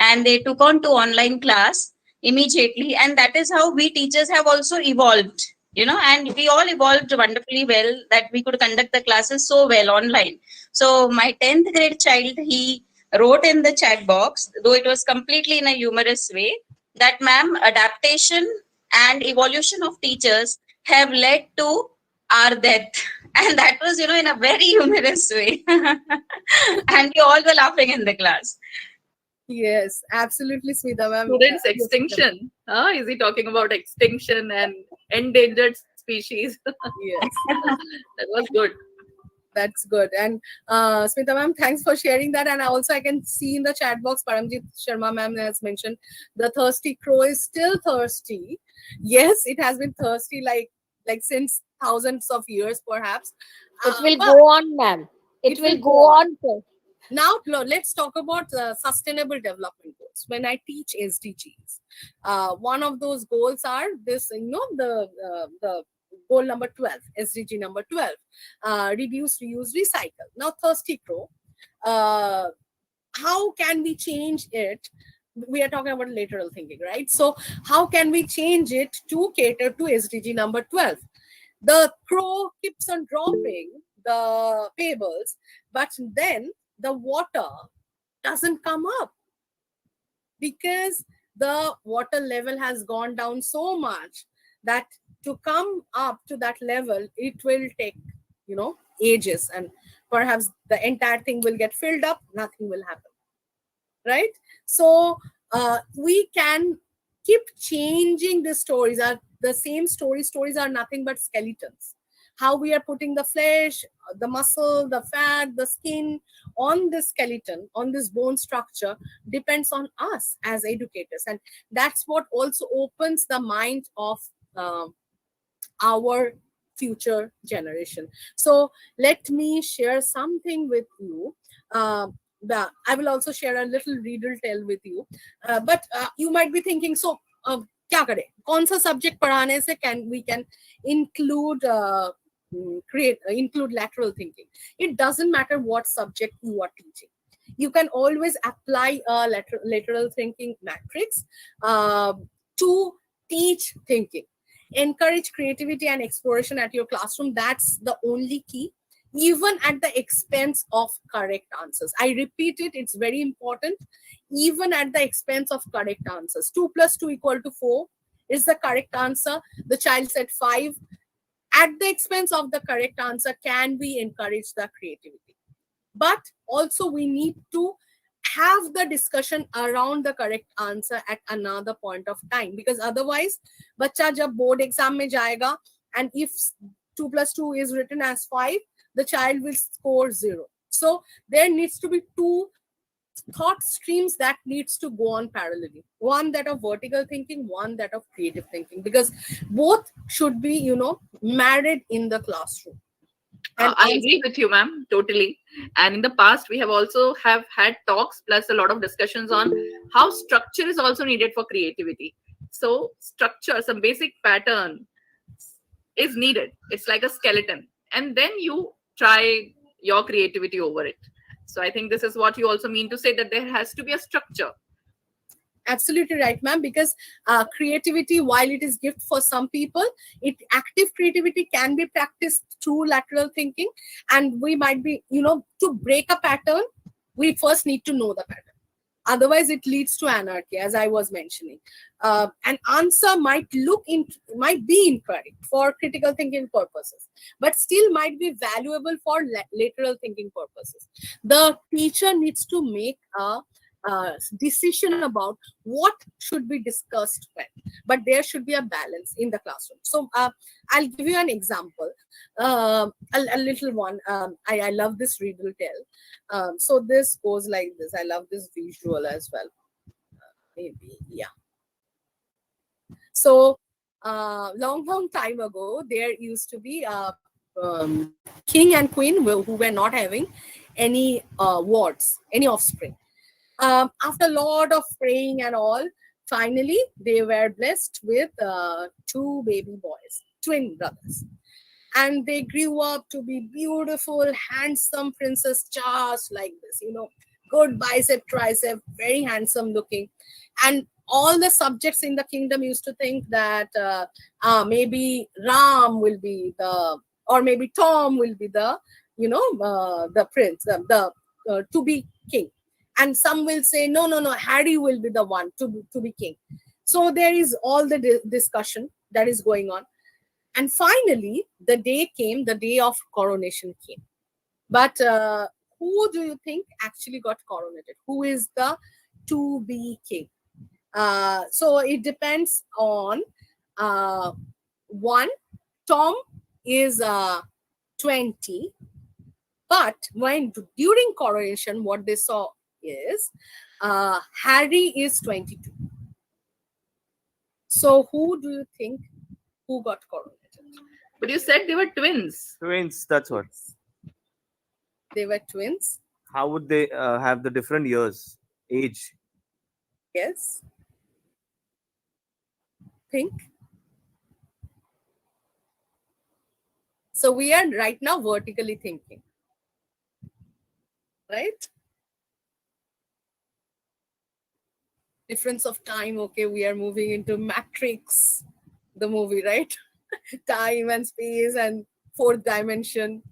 and they took on to online class immediately, and that is how we teachers have also evolved, and we all evolved wonderfully well, that we could conduct the classes so well online. So my 10th grade child, he wrote in the chat box, though it was completely in a humorous way, that ma'am, adaptation and evolution of teachers have led to our death. And that was, in a very humorous way. And we all were laughing in the class. Yes, absolutely, Smita ma'am. Students Yes, extinction. Is he talking about extinction and endangered species? yes. That was good. That's good. And Smita ma'am, thanks for sharing that. And also I can see in the chat box, Paramjit Sharma ma'am has mentioned the thirsty crow is still thirsty. Yes, it has been thirsty like since thousands of years, perhaps. It will But go on, ma'am. It it will will go go on. on. Sir. Now let's talk about sustainable development goals. When I teach SDGs, one of those goals are this, the goal number 12, SDG number 12, reduce, reuse, recycle. Now, thirsty crow, uh, how can we change it? We are talking about lateral thinking, right? So how can we change it to cater to SDG number 12? The crow keeps on dropping the pebbles, but then the water doesn't come up because the water level has gone down so much that to come up to that level, it will take, ages, and perhaps the entire thing will get filled up, nothing will happen, right? So we can keep changing the stories. Are the same stories are nothing but skeletons. How we are putting the flesh, the muscle, the fat, the skin on this skeleton, on this bone structure, depends on us as educators. And that's what also opens the mind of our future generation. So let me share something with you. I will also share a little riddle tale with you. But you might be thinking, so क्या करें, कौन सा subject पढ़ाने से can include include lateral thinking. It doesn't matter what subject you are teaching. You can always apply a lateral thinking matrix to teach thinking. Encourage creativity and exploration at your classroom. That's the only key, even at the expense of correct answers. I repeat it, it's very important. Even at the expense of correct answers. 2 plus 2 equal to 4 is the correct answer. The child said 5. At the expense of the correct answer, can we encourage the creativity? But also we need to have the discussion around the correct answer at another point of time, because otherwise bacha jab board exam mein jayega, and if 2 plus 2 is written as 5, the child will score 0. So there needs to be two thought streams that needs to go on parallelly, one that of vertical thinking, one that of creative thinking, because both should be married in the classroom. And I agree with you, ma'am, totally. And in the past, we have also have had talks plus a lot of discussions on how structure is also needed for creativity. So structure, some basic pattern is needed. It's like a skeleton, and then you try your creativity over it. So I think this is what you also mean to say, that there has to be a structure. absolutely right, ma'am, because creativity, while it is gift for some people, active creativity can be practiced through lateral thinking. And we might be, to break a pattern, we first need to know the pattern. Otherwise it leads to anarchy, as I was mentioning. An answer might be incorrect for critical thinking purposes, but still might be valuable for lateral thinking purposes. The teacher needs to make a decision about what should be discussed when, but there should be a balance in the classroom. So I'll give you an example, a little one. I love this riddle tale. So this goes like this. I love this visual as well. Maybe, yeah. So long time ago, there used to be a king and queen who were not having any wards, any offspring. After a lot of praying and all, finally they were blessed with 2 baby boys, twin brothers. And they grew up to be beautiful, handsome princes, just like this, good bicep, tricep, very handsome looking. And all the subjects in the kingdom used to think that maybe Ram will be or maybe Tom will be the prince, the to be king. And some will say, no, Harry will be the one to be king. So there is all the discussion that is going on. And finally, the day came, the day of coronation came. But who do you think actually got coronated? Who is the to be king? So it depends on one. Tom is 20, but when during coronation, what they saw is Harry is 22. So who do you think who got coronated? But you said they were twins. Twins, that's what. They were twins. How would they have the different years, age? Yes. Think. So we are right now vertically thinking, right? Difference of time. Okay, we are moving into Matrix, the movie, right? Time and space and fourth dimension.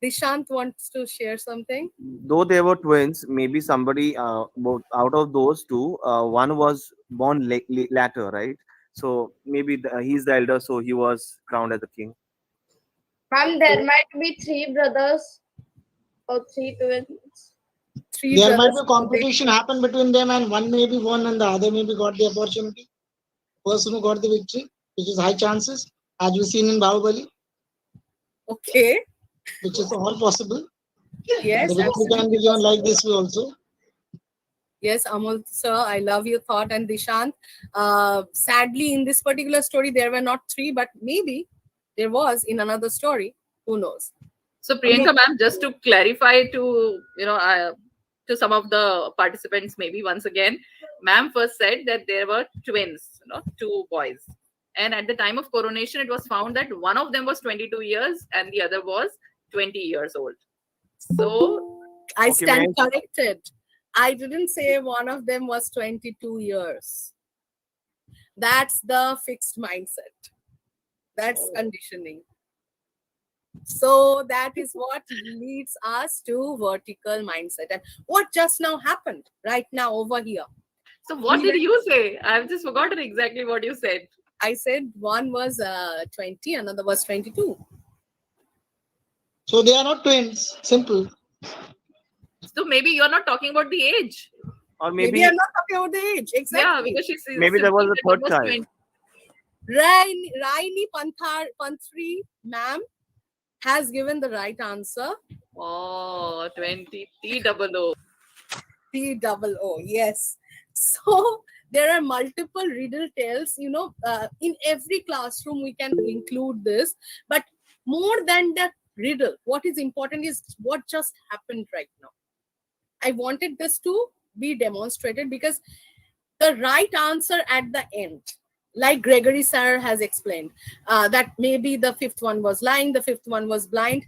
Dishant wants to share something. Though they were twins, maybe somebody both out of those two, one was born later, right? So maybe he's the elder, so he was crowned as the king. Ma'am, there might be three brothers or three twins. Three There might brothers. be competition happen between them, and one may be won and the other maybe got the opportunity. Person who got the victory, which is high chances, as we've seen in Bahubali, Okay. which is all possible. Yes. The victory can be given like this way also. Yes, Amol sir, I love your thought. And Dishant, sadly, in this particular story, there were not three, but maybe there was in another story. Who knows? So Priyanka ma'am, just to clarify to to some of the participants, maybe once again, ma'am first said that there were twins, two boys, and at the time of coronation, it was found that one of them was 22 years and the other was 20 years old. So I Okay, stand ma'am. corrected. I didn't say one of them was 22 years. That's the fixed mindset. That's conditioning. So that is what leads us to vertical mindset. And what just now happened right now over here? So what did you say? I've just forgotten exactly what you said. I said one was 20, another was 22. So they are not twins. Simple. So maybe you're not talking about the age. Or Maybe maybe I'm not talking about the age. Yeah, Exactly. because she maybe there was a simply third said child. it was Raini Panthri, ma'am, has given the right answer. Oh, 20 T-double-O. T-double-O, yes. So there are multiple riddle tales, in every classroom we can include this. But more than the riddle, what is important is what just happened right now. I wanted this to be demonstrated because the right answer at the end, like Gregory sir has explained, that maybe the fifth one was lying, the fifth one was blind.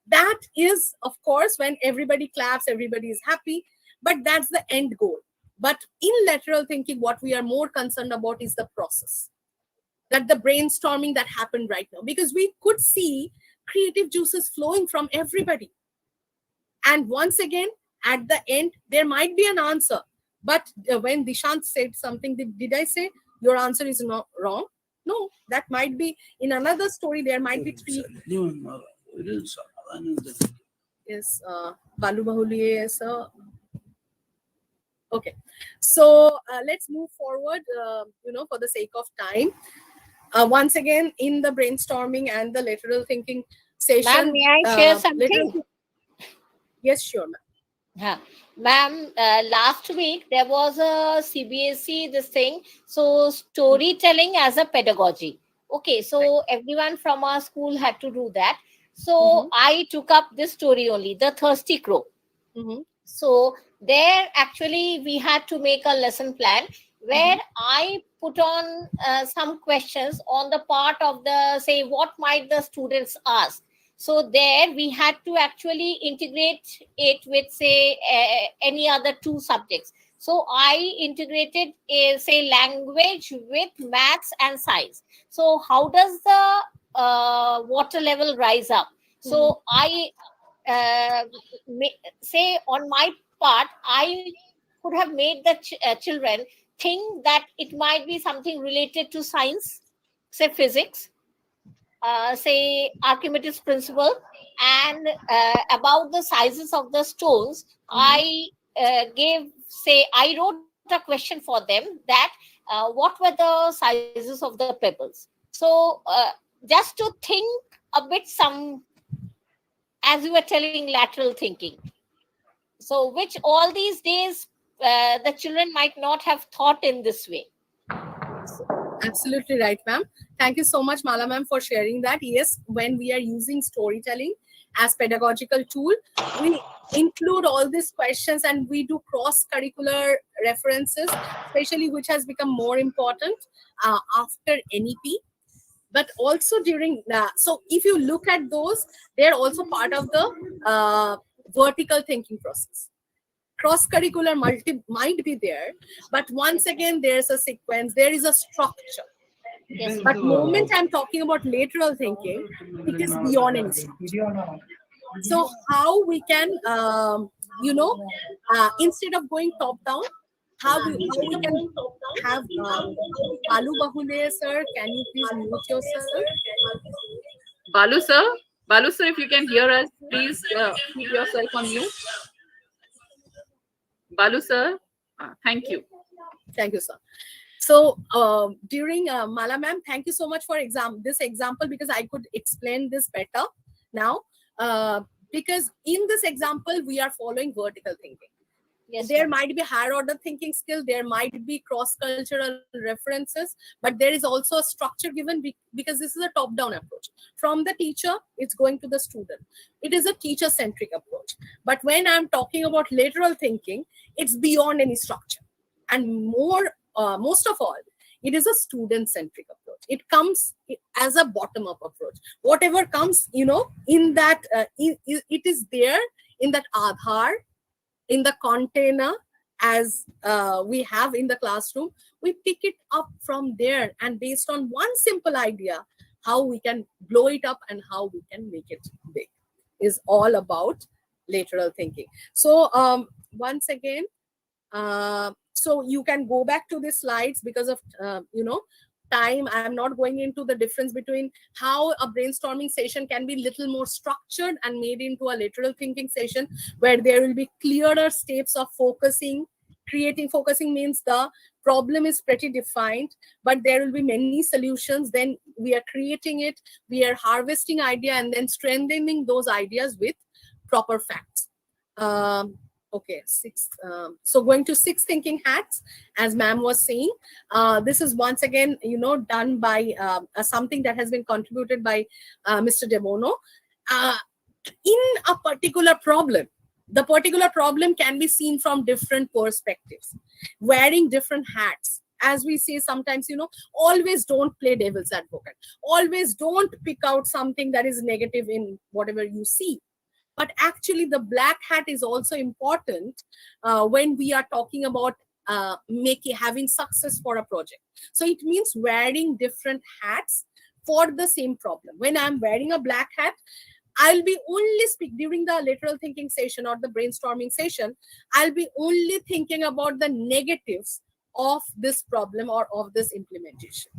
That is, of course, when everybody claps, everybody is happy, but that's the end goal. But in lateral thinking, what we are more concerned about is the process, that the brainstorming that happened right now, because we could see creative juices flowing from everybody. And once again, at the end, there might be an answer. But when Dishant said something, did I say your answer is not wrong? No, that might be in another story. There might be three. Yes, Balu Bahuliye, sir. Okay, so let's move forward. For the sake of time, once again in the brainstorming and the lateral thinking session. Ma'am, may I share something? Yes, sure, ma'am. Yeah. Ma'am, last week there was a CBSE this thing. So storytelling as a pedagogy. Okay, so everyone from our school had to do that. So I took up this story only, The Thirsty Crow. So there actually we had to make a lesson plan where I put on some questions on the part of the, say, what might the students ask. So there we had to actually integrate it with, say, any other two subjects. So I integrated, say, language with maths and science. So how does the water level rise up? So I say on my part, I could have made the children think that it might be something related to science, say physics, say Archimedes principle, and about the sizes of the stones, I gave say I wrote a question for them that what were the sizes of the pebbles. So just to think a bit, some, as you were telling, lateral thinking. So which all these days the children might not have thought in this way. Absolutely right, ma'am. Thank you so much, Mala ma'am, for sharing that. Yes, when we are using storytelling as pedagogical tool, we include all these questions and we do cross-curricular references, especially which has become more important after NEP. But also during so if you look at those, they're also part of the vertical thinking process. Cross-curricular might be there, but once again, there's a sequence, there is a structure. Yes. But moment I'm talking about lateral thinking, it is beyond any structure. So how we can, instead of going top down, how we can have Balu Bahule sir, can you please mute yourself? Balu sir, if you can hear us, please keep yourself on mute. Balu sir, thank you. Thank you, sir. So during Mala ma'am, thank you so much for this example, because I could explain this better now. Because in this example, we are following vertical thinking. Yes, There ma'am. might be higher order thinking skill, there might be cross-cultural references, but there is also a structure given because this is a top-down approach. From the teacher, it's going to the student. It is a teacher-centric approach. But when I'm talking about lateral thinking, it's beyond any structure. And most of all, it is a student-centric approach. It comes as a bottom-up approach. Whatever comes, in that, it is there in that Aadhar, in the container, as we have in the classroom. We pick it up from there, and based on one simple idea, how we can blow it up and how we can make it big is all about lateral thinking. So once again, so you can go back to the slides because of time. I'm not going into the difference between how a brainstorming session can be little more structured and made into a lateral thinking session, where there will be clearer steps of focusing. Focusing means the problem is pretty defined, but there will be many solutions. Then we are creating it, we are harvesting idea, and then strengthening those ideas with proper facts. Okay, so going to 6 thinking hats, as ma'am was saying. This is once again, done by something that has been contributed by Mr. Demono. In a particular problem, the particular problem can be seen from different perspectives, wearing different hats. As we say sometimes, always don't play devil's advocate. Always don't pick out something that is negative in whatever you see. But actually, the black hat is also important when we are talking about having success for a project. So it means wearing different hats for the same problem. When I'm wearing a black hat, I'll be only during the lateral thinking session or the brainstorming session, I'll be only thinking about the negatives of this problem or of this implementation.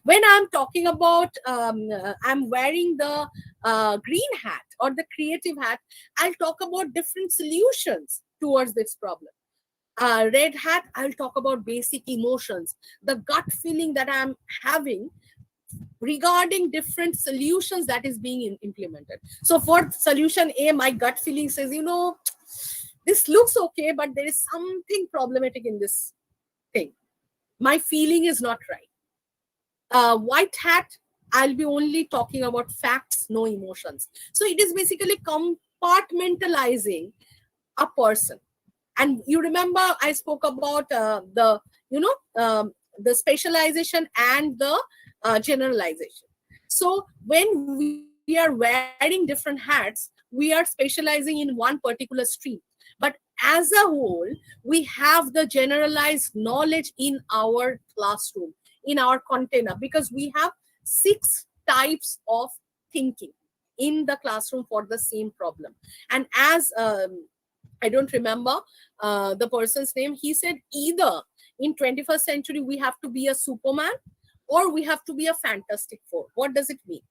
When I'm talking about, I'm wearing the green hat or the creative hat, I'll talk about different solutions towards this problem. Red hat, I'll talk about basic emotions, the gut feeling that I'm having regarding different solutions that is being implemented. So for solution A, my gut feeling says, this looks okay, but there is something problematic in this thing. My feeling is not right. White hat, I'll be only talking about facts, no emotions. So it is basically compartmentalizing a person. And you remember I spoke about the specialization and the generalization. So when we are wearing different hats, we are specializing in one particular stream. But as a whole, we have the generalized knowledge in our classroom, in our container, because we have 6 types of thinking in the classroom for the same problem. And as I don't remember the person's name, he said either in 21st century we have to be a Superman or we have to be a Fantastic Four. What does it mean?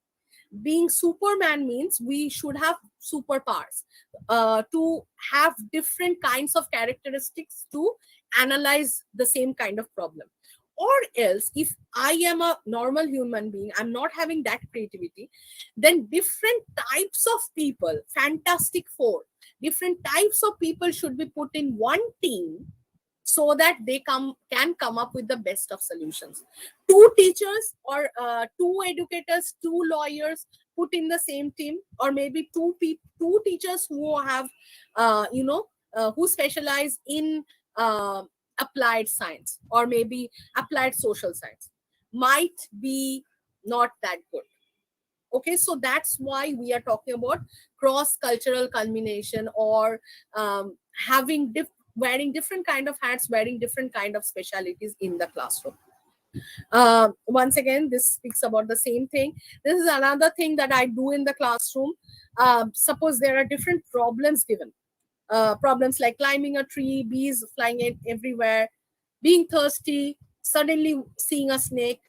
being Superman means we should have superpowers, to have different kinds of characteristics to analyze the same kind of problem. Or else, if I am a normal human being, I'm not having that creativity, then different types of people, Fantastic Four, different types of people should be put in one team so that they can come up with the best of solutions. Two teachers or two educators, two lawyers put in the same team, or maybe two teachers who have who specialize in applied science or maybe applied social science, might be not that good. Okay, so that's why we are talking about cross cultural culmination, or having wearing different kind of hats, wearing different kind of specialities in the classroom. Once again, this speaks about the same thing. This is another thing that I do in the classroom. Suppose there are different problems given, problems like climbing a tree, bees flying everywhere, being thirsty, suddenly seeing a snake,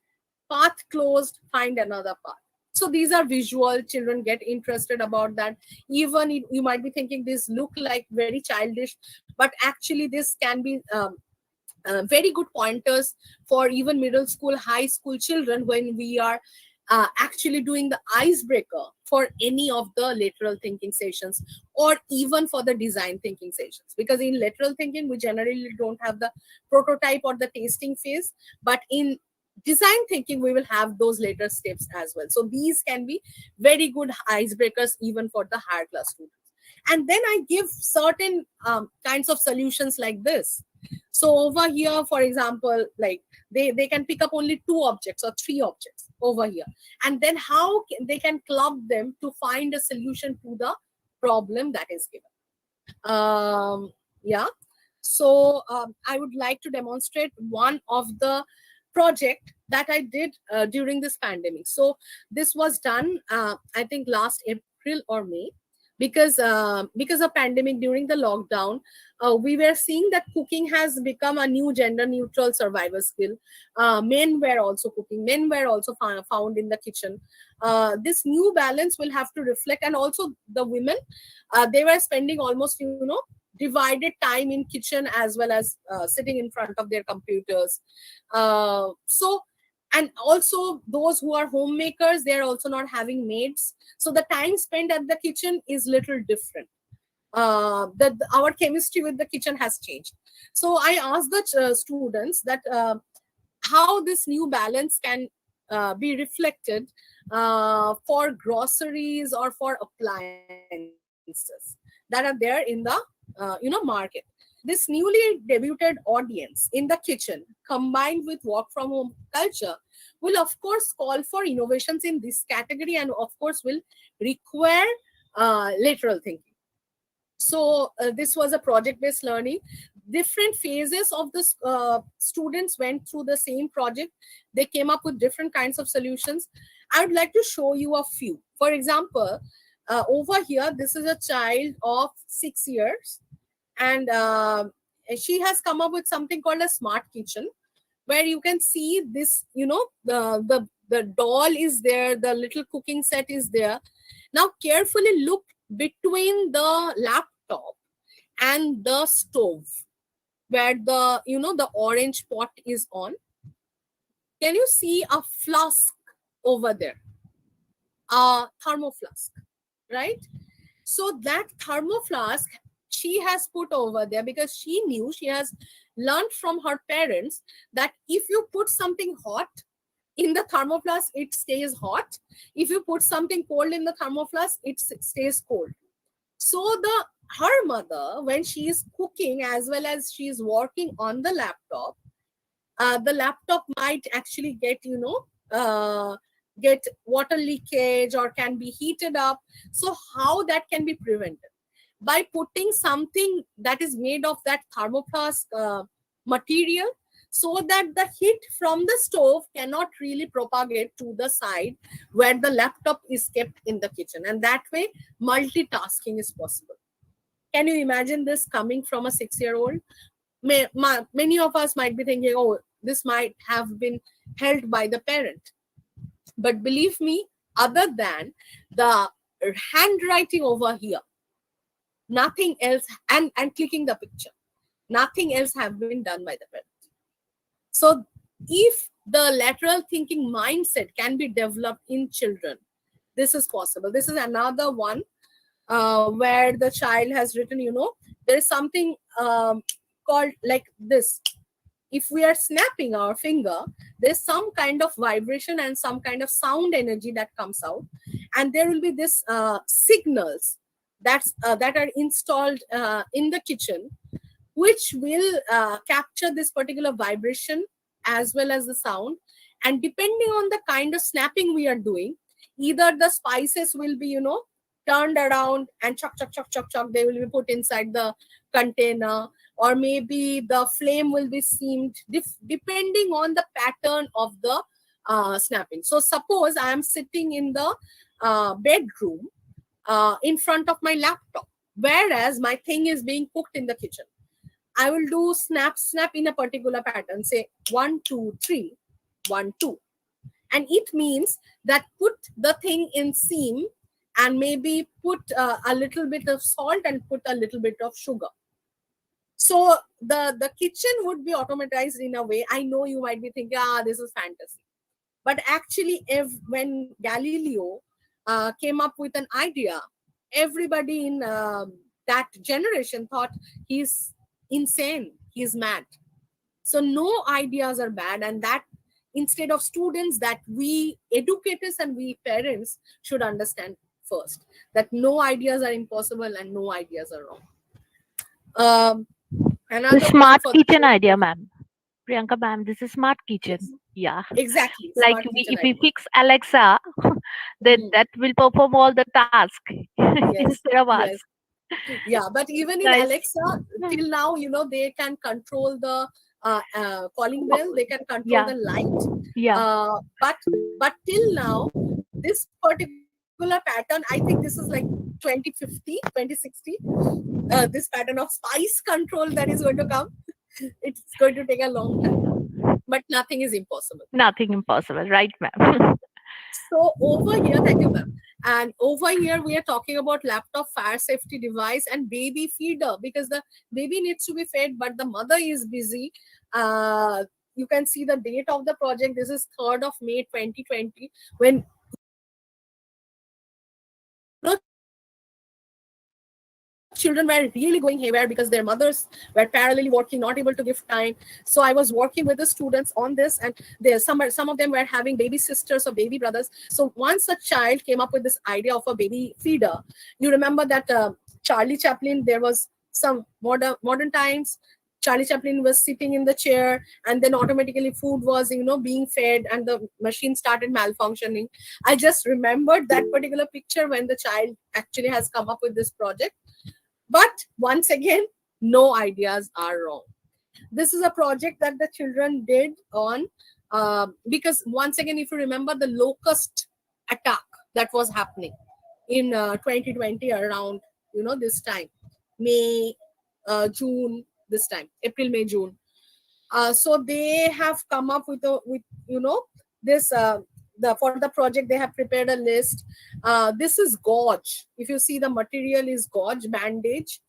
path closed, find another path. So these are visual, children get interested about that. Even you might be thinking this look like very childish, but actually this can be very good pointers for even middle school, high school children when we are actually doing the icebreaker for any of the lateral thinking sessions, or even for the design thinking sessions. Because in lateral thinking, we generally don't have the prototype or the tasting phase, but in design thinking, we will have those later steps as well. So these can be very good icebreakers even for the higher class students. And then I give certain kinds of solutions like this. So over here, for example, like they can pick up only 2 objects or 3 objects over here, and then how they can club them to find a solution to the problem that is given. Yeah. So I would like to demonstrate one of the project that I did during this pandemic. So this was done, I think last April or May, because of pandemic. During the lockdown, we were seeing that cooking has become a new gender neutral survival skill. Men were also cooking, men were also found in the kitchen. This new balance will have to reflect, and also the women, they were spending almost divided time in kitchen as well as sitting in front of their computers. So, and also those who are homemakers, they're also not having maids, so the time spent at the kitchen is little different. That our chemistry with the kitchen has changed. So I asked the students that how this new balance can be reflected for groceries or for appliances that are there in the market. This newly debuted audience in the kitchen, combined with work from home culture, will of course call for innovations in this category, and of course will require lateral thinking. So this was a project-based learning. Different phases of the students went through the same project. They came up with different kinds of solutions. I would like to show you a few. For example, over here, this is a child of 6 years, and she has come up with something called a smart kitchen, where you can see this, the doll is there, the little cooking set is there. Now carefully look between the laptop and the stove, where the orange pot is on. Can you see a flask over there? A thermo flask, right? So that thermo flask she has put over there because she knew, she has learned from her parents that if you put something hot in the thermoflask, it stays hot. If you put something cold in the thermoflask, it stays cold. So her mother, when she is cooking as well as she is working on the laptop might actually get water leakage or can be heated up. So how that can be prevented? By putting something that is made of that thermoflask material, so that the heat from the stove cannot really propagate to the side where the laptop is kept in the kitchen. And that way, multitasking is possible. Can you imagine this coming from a 6-year-old? Many of us might be thinking, oh, this might have been held by the parent. But believe me, other than the handwriting over here. Nothing else, and clicking the picture. Nothing else have been done by the parent. So if the lateral thinking mindset can be developed in children, this is possible. This is another one where the child has written, there is something called like this. If we are snapping our finger, there's some kind of vibration and some kind of sound energy that comes out, and there will be this signals that are installed in the kitchen, which will capture this particular vibration as well as the sound. And depending on the kind of snapping we are doing, either the spices will be, turned around and chuck, chuck, chuck, chuck, chuck, they will be put inside the container, or maybe the flame will be seamed, depending on the pattern of the snapping. So suppose I am sitting in the bedroom in front of my laptop, whereas my thing is being cooked in the kitchen. I will do snap, snap in a particular pattern, say 1, 2, 3, 1, 2. And it means that put the thing in seam and maybe put a little bit of salt and put a little bit of sugar. So the kitchen would be automatized in a way. I know you might be thinking, this is fantasy. But actually, when Galileo came up with an idea, everybody in that generation thought he's insane, he's mad. So no ideas are bad, and that instead of students, that we educators and we parents should understand first that no ideas are impossible and no ideas are wrong. Another The smart one for kitchen the idea, ma'am. Priyanka, ma'am, this is smart kitchen. Yes, Yeah. exactly, Like smart kitchen if we idea. fix Alexa, then Mhm. that will perform all the tasks Yes, instead of us. yes, yeah. But even in Guys. Alexa, till now, they can control the calling bell, they can control Yeah. the light. Yeah. But till now, this particular pattern, I think this is like 2050, 2060. This pattern of spice control that is going to come, it's going to take a long time, but nothing is impossible. Nothing impossible, right, ma'am? So over here, thank you, ma'am. And over here, we are talking about laptop fire safety device and baby feeder, because the baby needs to be fed, but the mother is busy. You can see the date of the project. This is 3rd of May 2020, when children were really going haywire because their mothers were parallelly working, not able to give time. So I was working with the students on this, and some of them were having baby sisters or baby brothers. So once a child came up with this idea of a baby feeder, you remember that Charlie Chaplin, there was some modern times. Charlie Chaplin was sitting in the chair, and then automatically food was, being fed, and the machine started malfunctioning. I just remembered that particular picture when the child actually has come up with this project. But once again, no ideas are wrong. This is a project that the children did on, because once again, if you remember the locust attack that was happening in 2020 around, this time, May, June, this time, April, May, June. So they have come up with this, for the project, they have prepared a list. This is gauze. If you see, the material is gauze bandage.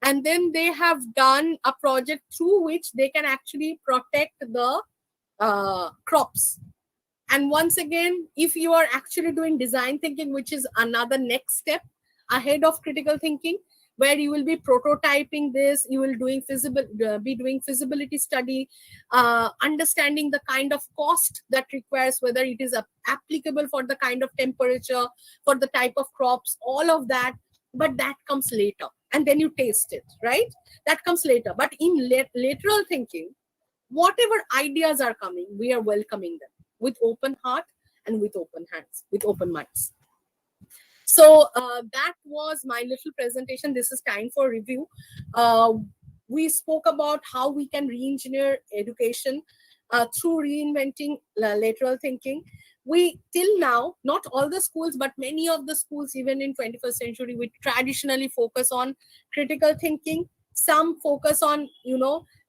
And then they have done a project through which they can actually protect the crops. And once again, if you are actually doing design thinking, which is another next step ahead of critical thinking, where you will be prototyping this, you will be doing feasibility study, understanding the kind of cost that requires, whether it is applicable for the kind of temperature, for the type of crops, all of that. But that comes later, and then you taste it, right? That comes later. But in lateral thinking, whatever ideas are coming, we are welcoming them with open heart and with open hands, with open minds. So that was my little presentation. This is time for review. We spoke about how we can re-engineer education through reinventing lateral thinking. We till now, not all the schools, but many of the schools, even in 21st century, we traditionally focus on critical thinking. Some focus on,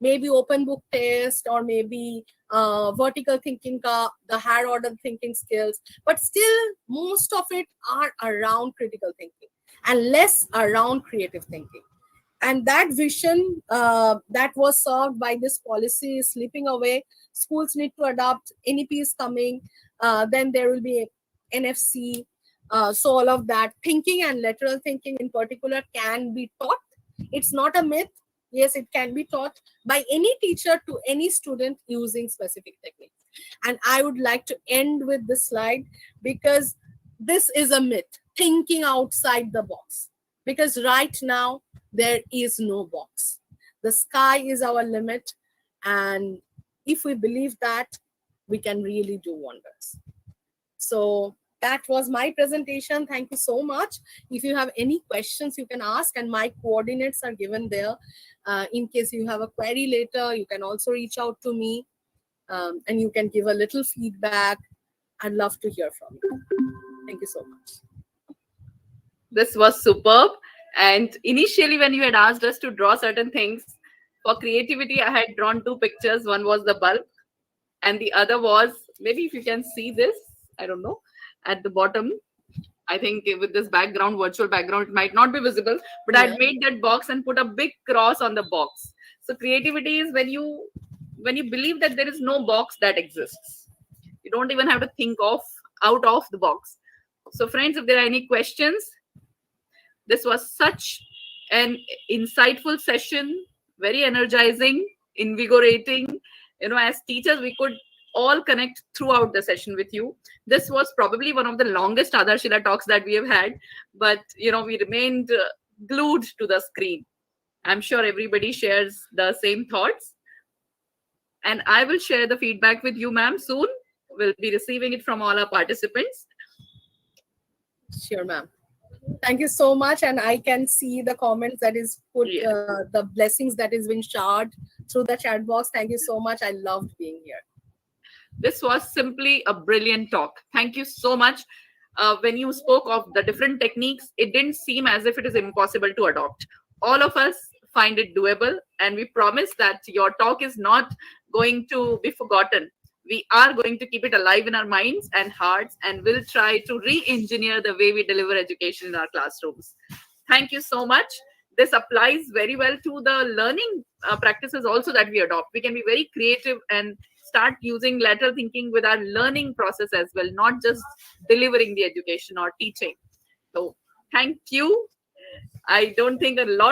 maybe open book test, or maybe vertical thinking ka, the higher order thinking skills, but still most of it are around critical thinking and less around creative thinking. And that vision that was served by this policy is slipping away. Schools need to adopt. NEP is coming. Then there will be NFC. So all of that thinking and lateral thinking in particular can be taught. It's not a myth. Yes, it can be taught by any teacher to any student using specific techniques. And I would like to end with this slide because this is a myth, thinking outside the box. Because right now, there is no box. The sky is our limit. And if we believe that, we can really do wonders. So that was my presentation. Thank you so much. If you have any questions, you can ask, and my coordinates are given there. In case you have a query later, you can also reach out to me, and you can give a little feedback. I'd love to hear from you. Thank you so much. This was superb. And initially, when you had asked us to draw certain things for creativity, I had drawn two pictures. One was the bulb, and the other was, maybe if you can see this, I don't know, at the bottom. I think with this background, virtual background, it might not be visible, but I had made that box and put a big cross on the box. So creativity is when you believe that there is no box that exists. You don't even have to think of out of the box. So friends, if there are any questions, this was such an insightful session, very energizing, invigorating. As teachers, we could all connect throughout the session with you. This was probably one of the longest Aadharshila talks that we have had, but we remained glued to the screen. I'm sure everybody shares the same thoughts. And I will share the feedback with you, ma'am, soon. We'll be receiving it from all our participants. Sure, ma'am. Thank you so much. And I can see the comments that is put, the blessings that is being shared through the chat box. Thank you so much. I loved being here. This was simply a brilliant talk. Thank you so much. When you spoke of the different techniques, it didn't seem as if it is impossible to adopt. All of us find it doable, and we promise that your talk is not going to be forgotten. We are going to keep it alive in our minds and hearts, and we'll try to re-engineer the way we deliver education in our classrooms. Thank you so much. This applies very well to the learning practices also that we adopt. We can be very creative and start using lateral thinking with our learning process as well, not just delivering the education or teaching. So thank you. I don't think a lot